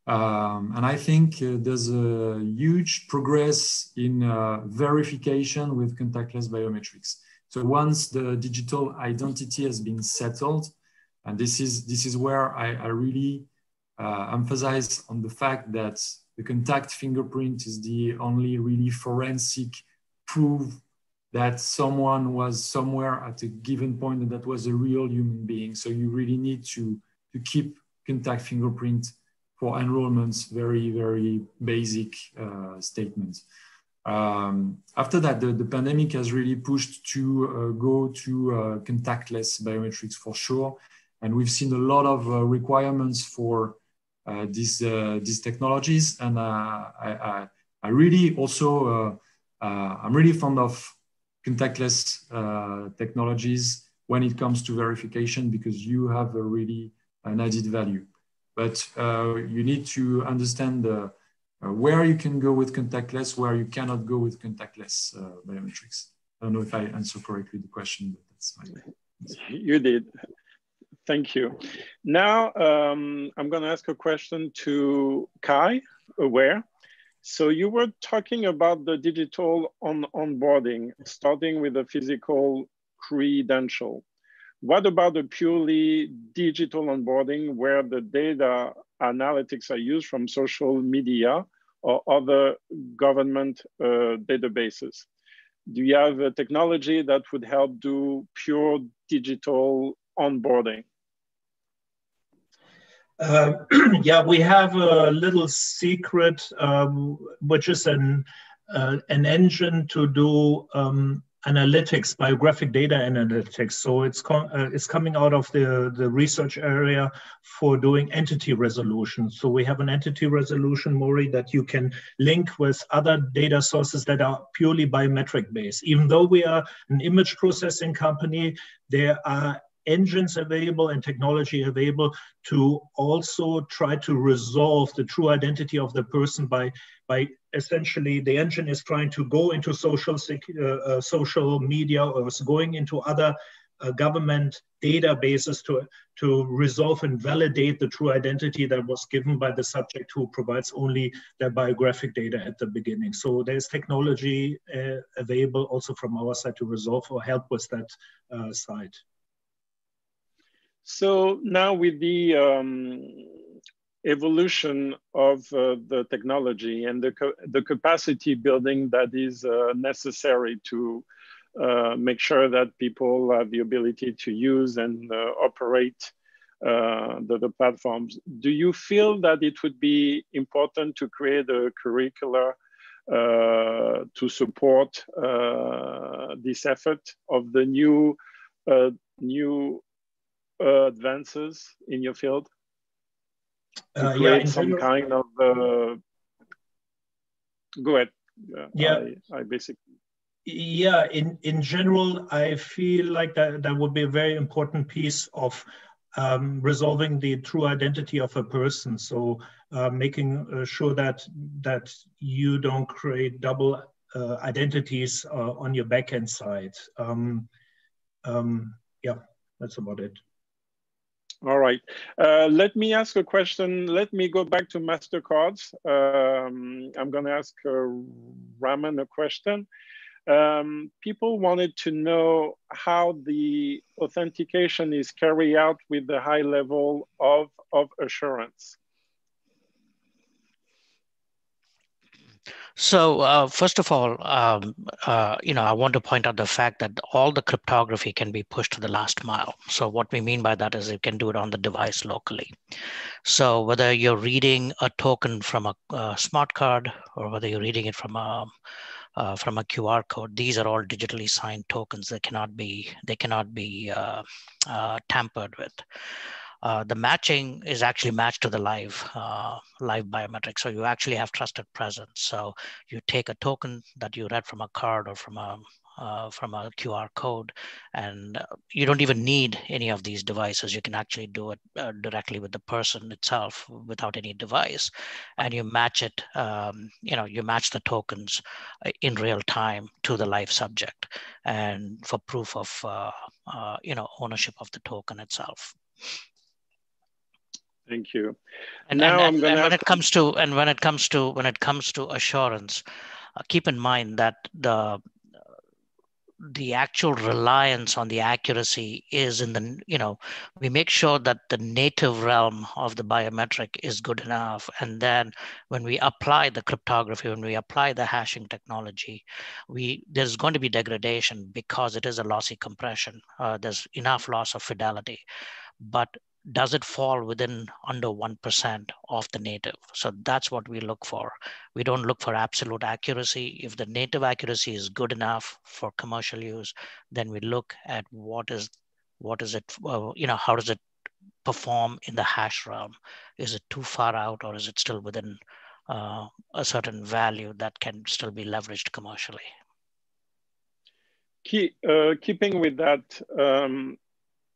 And I think there's a huge progress in verification with contactless biometrics. So once the digital identity has been settled, and this is where I really emphasize on the fact that the contact fingerprint is the only really forensic proof that someone was somewhere at a given point and that was a real human being. So you really need to keep contact fingerprint for enrollments, very, very basic statements. After that, the pandemic has really pushed to go to contactless biometrics for sure. And we've seen a lot of requirements for these technologies. And I really also, I'm really fond of contactless technologies when it comes to verification, because you have a really an added value. But you need to understand where you can go with contactless, where you cannot go with contactless biometrics. I don't know if I answered correctly the question, but that's my answer. You did. Thank you. Now, I'm going to ask a question to Kai, Aware. So you were talking about the digital onboarding, starting with a physical credential. What about the purely digital onboarding where the data analytics are used from social media or other government databases? Do you have a technology that would help do pure digital onboarding? Yeah, we have a little secret, which is an engine to do analytics, biographic data analytics. So it's coming out of the research area for doing entity resolution. So we have an entity resolution, Maury, that you can link with other data sources that are purely biometric based. Even though we are an image processing company, there are engines available and technology available to also try to resolve the true identity of the person by essentially the engine is trying to go into social media or is going into other government databases to resolve and validate the true identity that was given by the subject who provides only their biographic data at the beginning. So there's technology available also from our side to resolve or help with that side. So now with the evolution of the technology and the capacity building that is necessary to make sure that people have the ability to use and operate the platforms, do you feel that it would be important to create a curricula to support this effort of the new advances in your field? To create some kind of go ahead. Yeah, I basically. Yeah, in general, I feel like that would be a very important piece of resolving the true identity of a person. So making sure that you don't create double identities on your backend side. Yeah, that's about it. All right. Let me ask a question. Let me go back to MasterCards. I'm going to ask Raman a question. People wanted to know how the authentication is carried out with the high level of assurance. So first of all, I want to point out the fact that all the cryptography can be pushed to the last mile. So what we mean by that is you can do it on the device locally. So whether you're reading a token from a smart card or whether you're reading it from a QR code, these are all digitally signed tokens that cannot be tampered with. The matching is actually matched to the live biometrics. So you actually have trusted presence. So you take a token that you read from a card or from a QR code, and you don't even need any of these devices. You can actually do it directly with the person itself without any device, and you match it. You match the tokens in real time to the live subject, and for proof of ownership of the token itself. Thank you. And when it comes to assurance, keep in mind that the actual reliance on the accuracy is in the, we make sure that the native realm of the biometric is good enough. And then when we apply the cryptography, when we apply the hashing technology, there's going to be degradation because it is a lossy compression. There's enough loss of fidelity, but does it fall within under 1% of the native? So that's what we look for. We don't look for absolute accuracy. If the native accuracy is good enough for commercial use, then we look at how does it perform in the hash realm? Is it too far out, or is it still within a certain value that can still be leveraged commercially? Keeping with that,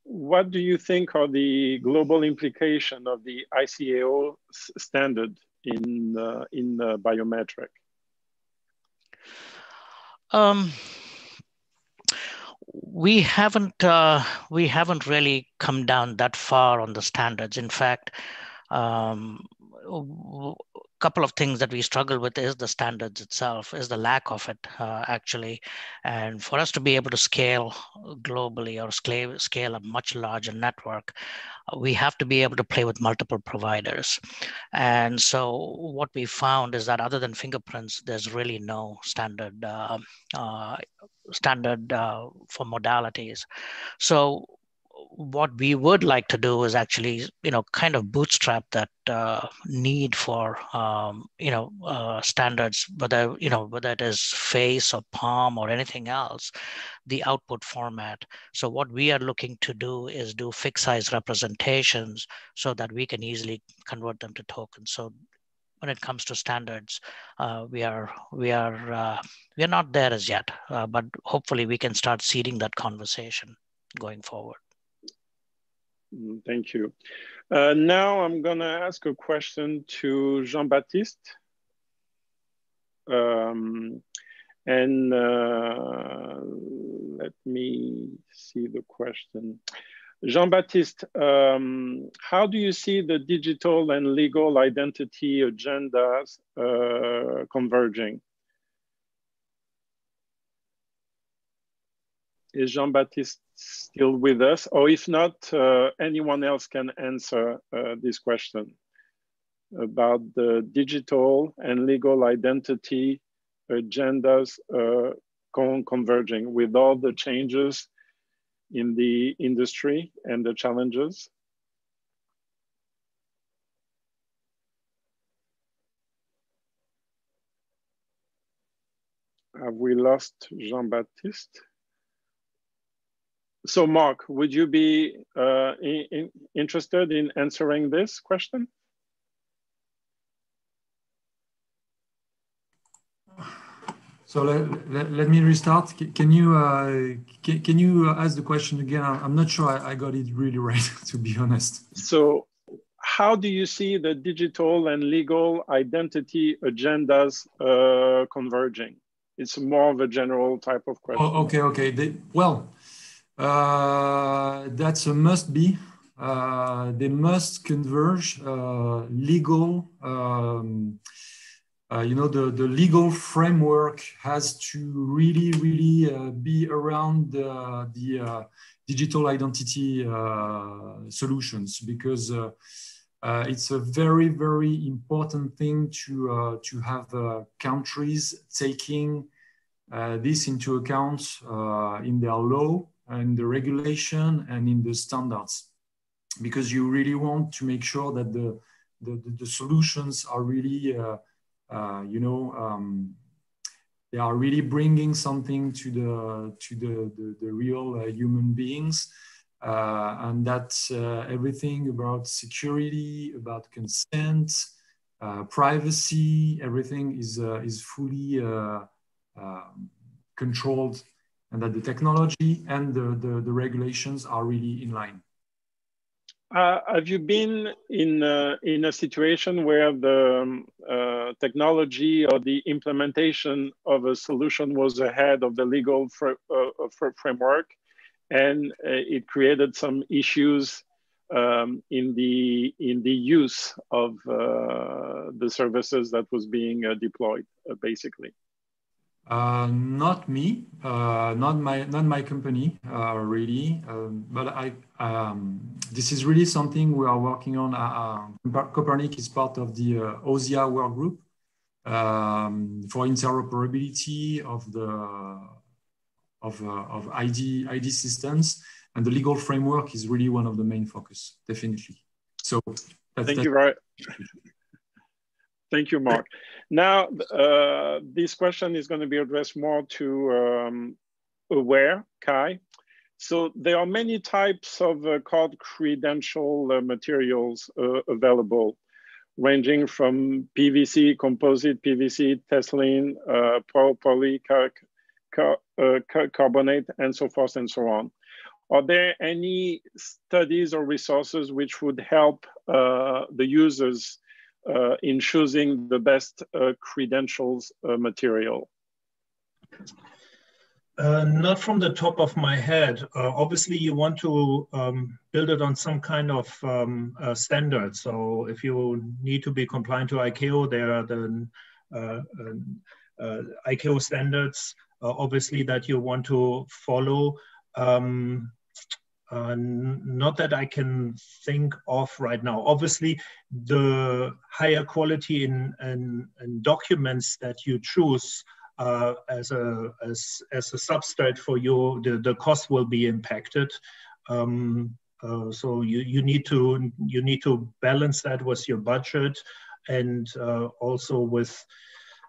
what do you think are the global implications of the ICAO standard in biometric? We haven't really come down that far on the standards. In fact, couple of things that we struggle with is the standards itself, is the lack of it actually. And for us to be able to scale globally or scale a much larger network, we have to be able to play with multiple providers. And so what we found is that other than fingerprints, there's really no standard for modalities. So what we would like to do is actually, kind of bootstrap that need for, standards, whether it is face or palm or anything else, the output format. So what we are looking to do is do fixed size representations so that we can easily convert them to tokens. So when it comes to standards, we are not there as yet, but hopefully we can start seeding that conversation going forward. Thank you. Now I'm going to ask a question to Jean-Baptiste. And let me see the question. Jean-Baptiste, how do you see the digital and legal identity agendas converging? Is Jean-Baptiste still with us? Or if not, anyone else can answer this question about the digital and legal identity agendas converging with all the changes in the industry and the challenges. Have we lost Jean-Baptiste? So Mark, would you be interested in answering this question? So let me restart. Can you ask the question again? I'm not sure I got it really right, to be honest. So how do you see the digital and legal identity agendas converging? It's more of a general type of question. Oh, okay. That's a must be. They must converge legal. The legal framework has to really be around the digital identity solutions, because It's a very, very important thing to have countries taking this into account in their law and the regulation and in the standards, because you really want to make sure that the solutions are really, they are really bringing something to the real human beings, and that's everything about security, about consent, privacy. Everything is fully controlled, and that the technology and the regulations are really in line. Have you been in a situation where the technology or the implementation of a solution was ahead of the legal framework, and it created some issues in the use of the services that was being deployed, basically? Not me, not my company, really. But this is really something we are working on. Coppernic is part of the OSIA work group for interoperability of ID systems, and the legal framework is really one of the main focus, definitely. So thank you, right. Thank you, Mark. Now, this question is going to be addressed more to Awarem, Kai. So there are many types of card credential materials available, ranging from PVC, composite PVC, Teflon, poly, carbonate, and so forth and so on. Are there any studies or resources which would help the users in choosing the best credentials material? Not from the top of my head. Obviously, you want to build it on some kind of standard. So if you need to be compliant to ICAO, there are the ICAO standards, obviously, that you want to follow. Not that I can think of right now. Obviously, the higher quality in documents that you choose as a substrate for you, the cost will be impacted. So you need to balance that with your budget, and also with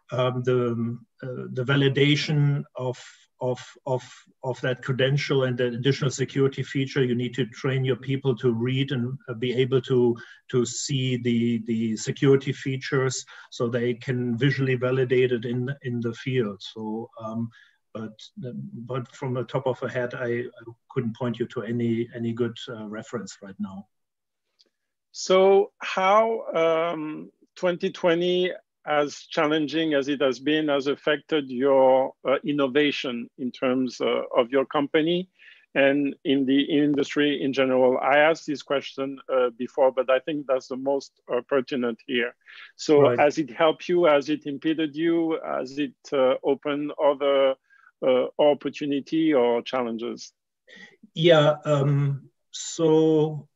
the validation of that credential and the additional security feature. You need to train your people to read and be able to see the security features, so they can visually validate it in the field. So, but from the top of a head, I couldn't point you to any good reference right now. So how 2020, as challenging as it has been, has affected your innovation in terms of your company and in the industry in general? I asked this question before, but I think that's the most pertinent here. So right. Has it helped you? Has it impeded you? Has it opened other opportunity or challenges? Yeah, so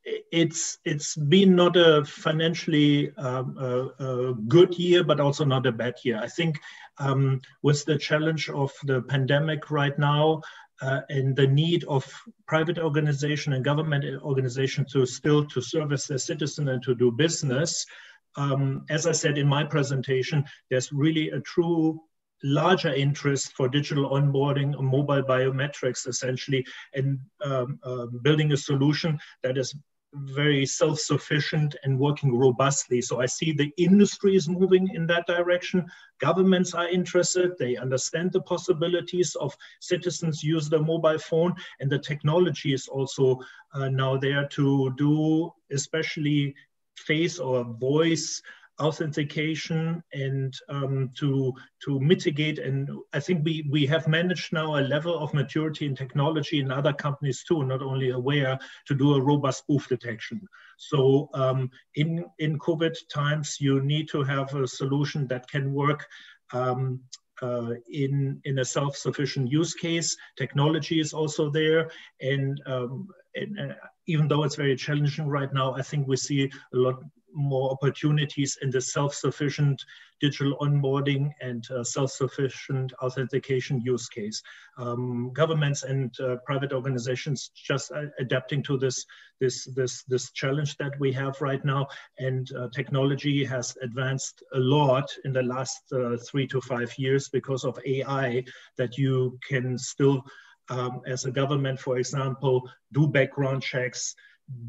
it's been not a financially good year, but also not a bad year. I think with the challenge of the pandemic right now, and the need of private organization and government organization to service their citizen and to do business, as I said in my presentation, there's really a true larger interest for digital onboarding, mobile biometrics, essentially, and building a solution that is very self-sufficient and working robustly. So I see the industry is moving in that direction. Governments are interested. They understand the possibilities of citizens use their mobile phone, and the technology is also now there to do especially face or voice authentication and to mitigate. And I think we have managed now a level of maturity in technology in other companies too, not only Awarem, to do a robust spoof detection. So in COVID times, you need to have a solution that can work in a self-sufficient use case. Technology is also there, and even though it's very challenging right now, I think we see a lot more opportunities in the self-sufficient digital onboarding and self-sufficient authentication use case. Governments and private organizations just adapting to this challenge that we have right now, and technology has advanced a lot in the last 3 to 5 years because of AI, that you can still, as a government, for example, do background checks,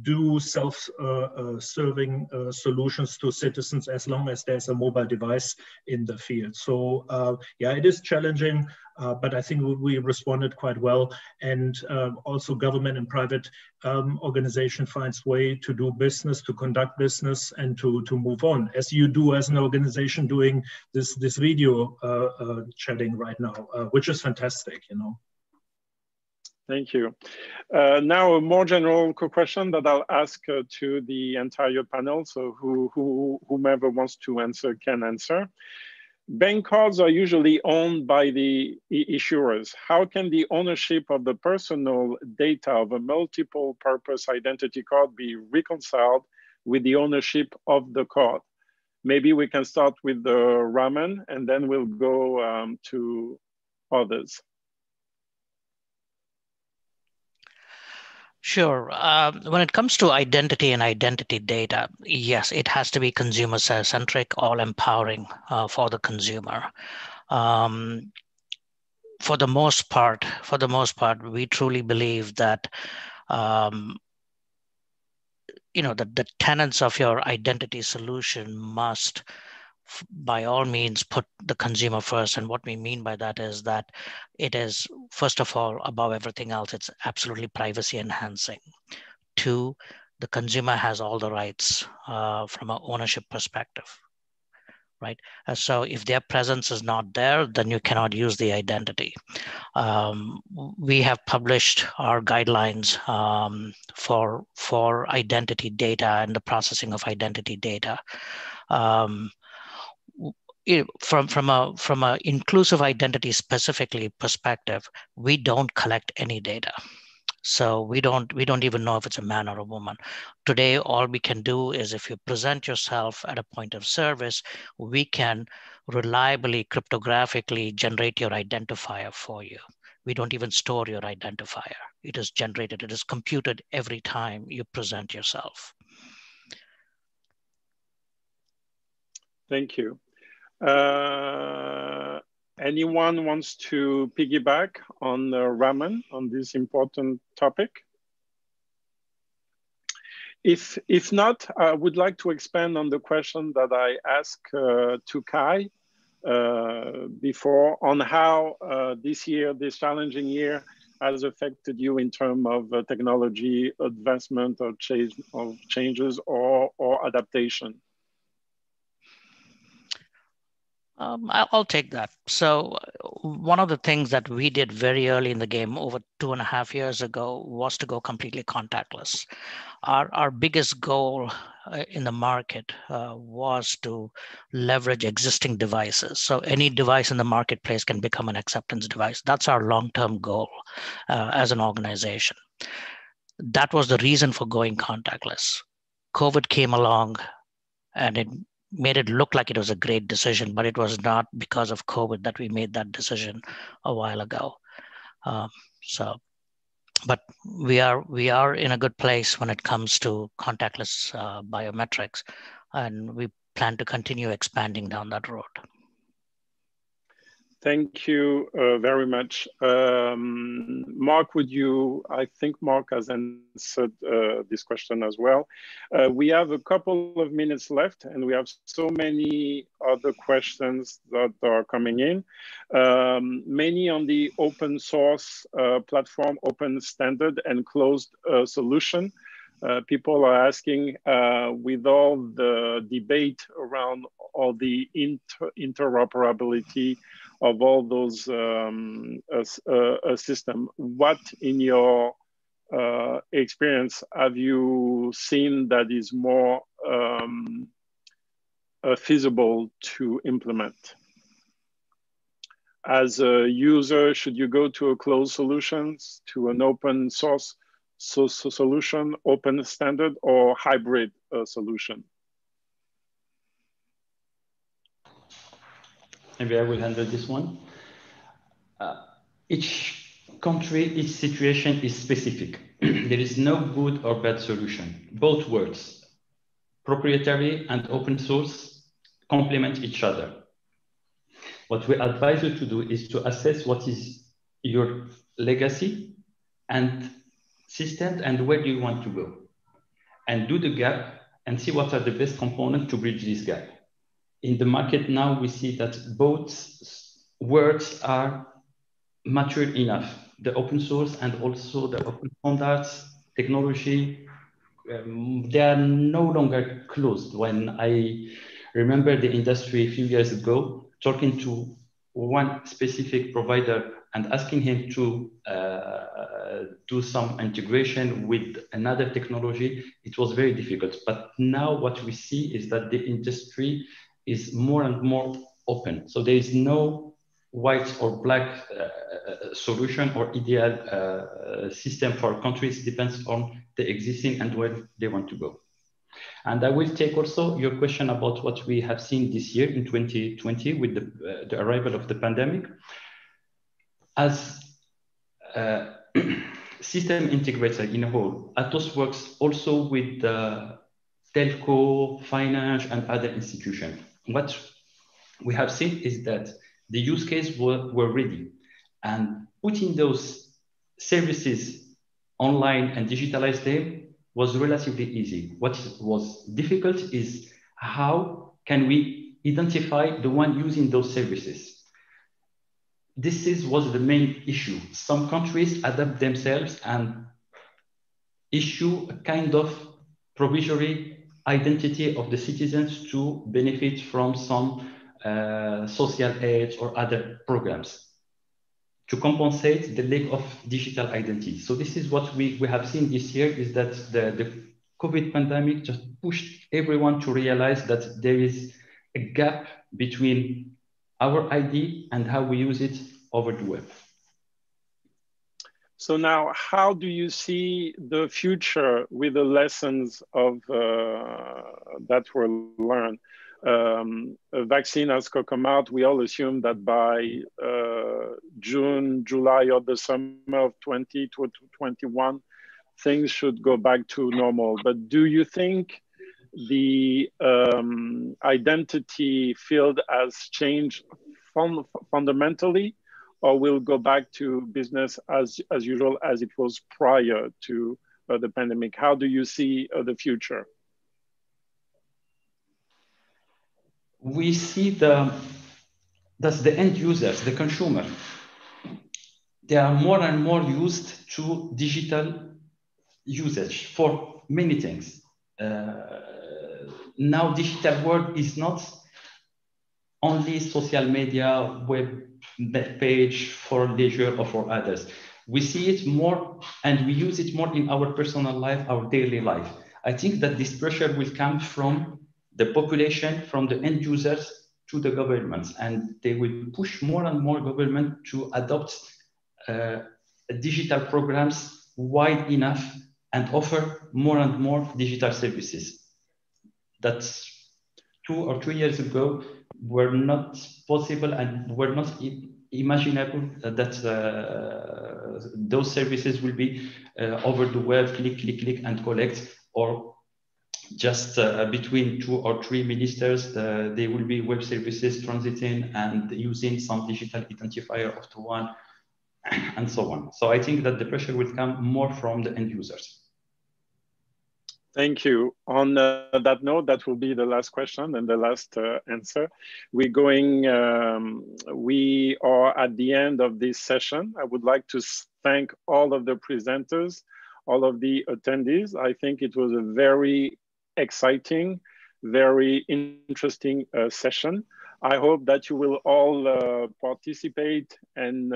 do self-serving solutions to citizens as long as there's a mobile device in the field. So yeah, it is challenging, but I think we responded quite well. And also government and private organization finds way to do business, to conduct business, and to move on, as you do as an organization doing this video chatting right now, which is fantastic, you know. Thank you. Now a more general question that I'll ask to the entire panel, so whomever wants to answer can answer. Bank cards are usually owned by the issuers. How can the ownership of the personal data of a multiple purpose identity card be reconciled with the ownership of the card? Maybe we can start with the Raman, and then we'll go to others. Sure. When it comes to identity and identity data, yes, it has to be consumer-centric, all-empowering for the consumer. For the most part, we truly believe that the tenets of your identity solution must, by all means, put the consumer first. And what we mean by that is that it is, first of all, above everything else, it's absolutely privacy enhancing. 2, the consumer has all the rights from an ownership perspective, right? So if their presence is not there, then you cannot use the identity. We have published our guidelines for identity data and the processing of identity data. From a inclusive identity specifically perspective, we don't collect any data. So we don't even know if it's a man or a woman. Today, all we can do is, if you present yourself at a point of service, we can reliably, cryptographically generate your identifier for you. We don't even store your identifier. It is generated, it is computed every time you present yourself. Thank you. Anyone wants to piggyback on Raman on this important topic? If not, I would like to expand on the question that I asked to Kai before, on how this challenging year, has affected you in terms of technology advancement or changes or adaptation. I'll take that. So one of the things that we did very early in the game, over 2.5 years ago, was to go completely contactless. Our biggest goal in the market was to leverage existing devices. So any device in the marketplace can become an acceptance device. That's our long-term goal as an organization. That was the reason for going contactless. COVID came along and it made it look like it was a great decision, but it was not because of COVID that we made that decision a while ago. But we are in a good place when it comes to contactless biometrics, and we plan to continue expanding down that road. Thank you very much. Mark, I think Mark has answered this question as well. We have a couple of minutes left, and we have so many other questions that are coming in. Many on the open source platform, open standard and closed solution. People are asking, with all the debate around all the interoperability of all those systems, what in your experience have you seen that is more feasible to implement? As a user, should you go to a closed solutions, to an open source solution, open standard, or hybrid solution? Maybe I will handle this one. Each country, each situation is specific. There is no good or bad solution. Both words, proprietary and open source, complement each other. What we advise you to do is to assess what is your legacy and system and where do you want to go, and do the gap and see what are the best components to bridge this gap. In the market now, we see that both words are mature enough, the open source and also the open standards technology, they are no longer closed. When I remember the industry a few years ago, talking to one specific provider and asking him to do some integration with another technology, it was very difficult. But now what we see is that the industry is more and more open. So there is no white or black solution or ideal system for countries. It depends on the existing and where they want to go. And I will take also your question about what we have seen this year in 2020 with the arrival of the pandemic. As a system integrator in a whole, Atos works also with the telco, finance, and other institutions. What we have seen is that the use case were ready, and putting those services online and digitalize them was relatively easy. What was difficult is how can we identify the one using those services? This was the main issue. Some countries adapt themselves and issue a kind of provisionary identity of the citizens to benefit from some social aid or other programs to compensate the lack of digital identity. So this is what we have seen this year, is that the COVID pandemic just pushed everyone to realize that there is a gap between our ID and how we use it over the web. So now, how do you see the future with the lessons of that were learned? A vaccine has come out. We all assume that by June, July, or the summer of 2021, things should go back to normal. But do you think the identity field has changed fundamentally, or will go back to business as usual as it was prior to the pandemic? How do you see the future? We see that's the end users, the consumer. They are more and more used to digital usage for many things. Now, digital world is not only social media, web page for leisure or for others. We see it more and we use it more in our personal life, our daily life. I think that this pressure will come from the population, from the end users to the governments, and they will push more and more government to adopt digital programs wide enough and offer more and more digital services. That's 2 or 3 years ago were not possible and were not imaginable that those services will be over the web, click, and collect, or just between 2 or 3 ministers, there will be web services transiting and using some digital identifier of the one, and so on. So I think that the pressure will come more from the end users. Thank you. On that note, that will be the last question and the last answer. We are at the end of this session. I would like to thank all of the presenters, all of the attendees. I think it was a very exciting, very interesting session. I hope that you will all participate and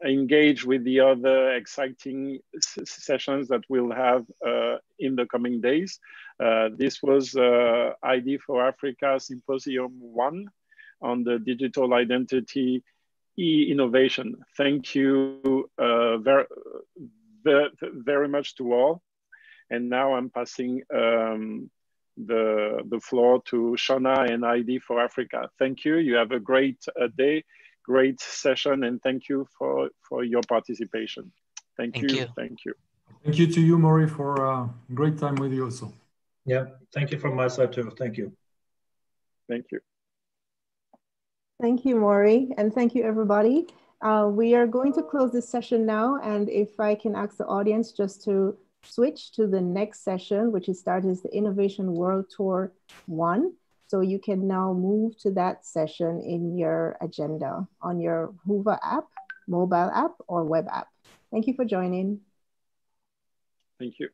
engage with the other exciting sessions that we'll have in the coming days. This was ID4Africa Symposium 1 on the digital identity innovation. Thank you very much to all. And now I'm passing the floor to Shona and ID4Africa. Thank you. You have a great day, great session, and thank you for your participation. Thank you. Thank you. Thank you to you, Maury, for a great time with you also. Yeah, thank you from my side too. Thank you. Thank you. Thank you, Maury, and thank you, everybody. We are going to close this session now, and if I can ask the audience just to switch to the next session, which is the Innovation World Tour 1. So you can now move to that session in your agenda on your Hoover app, mobile app, or web app. Thank you for joining. Thank you.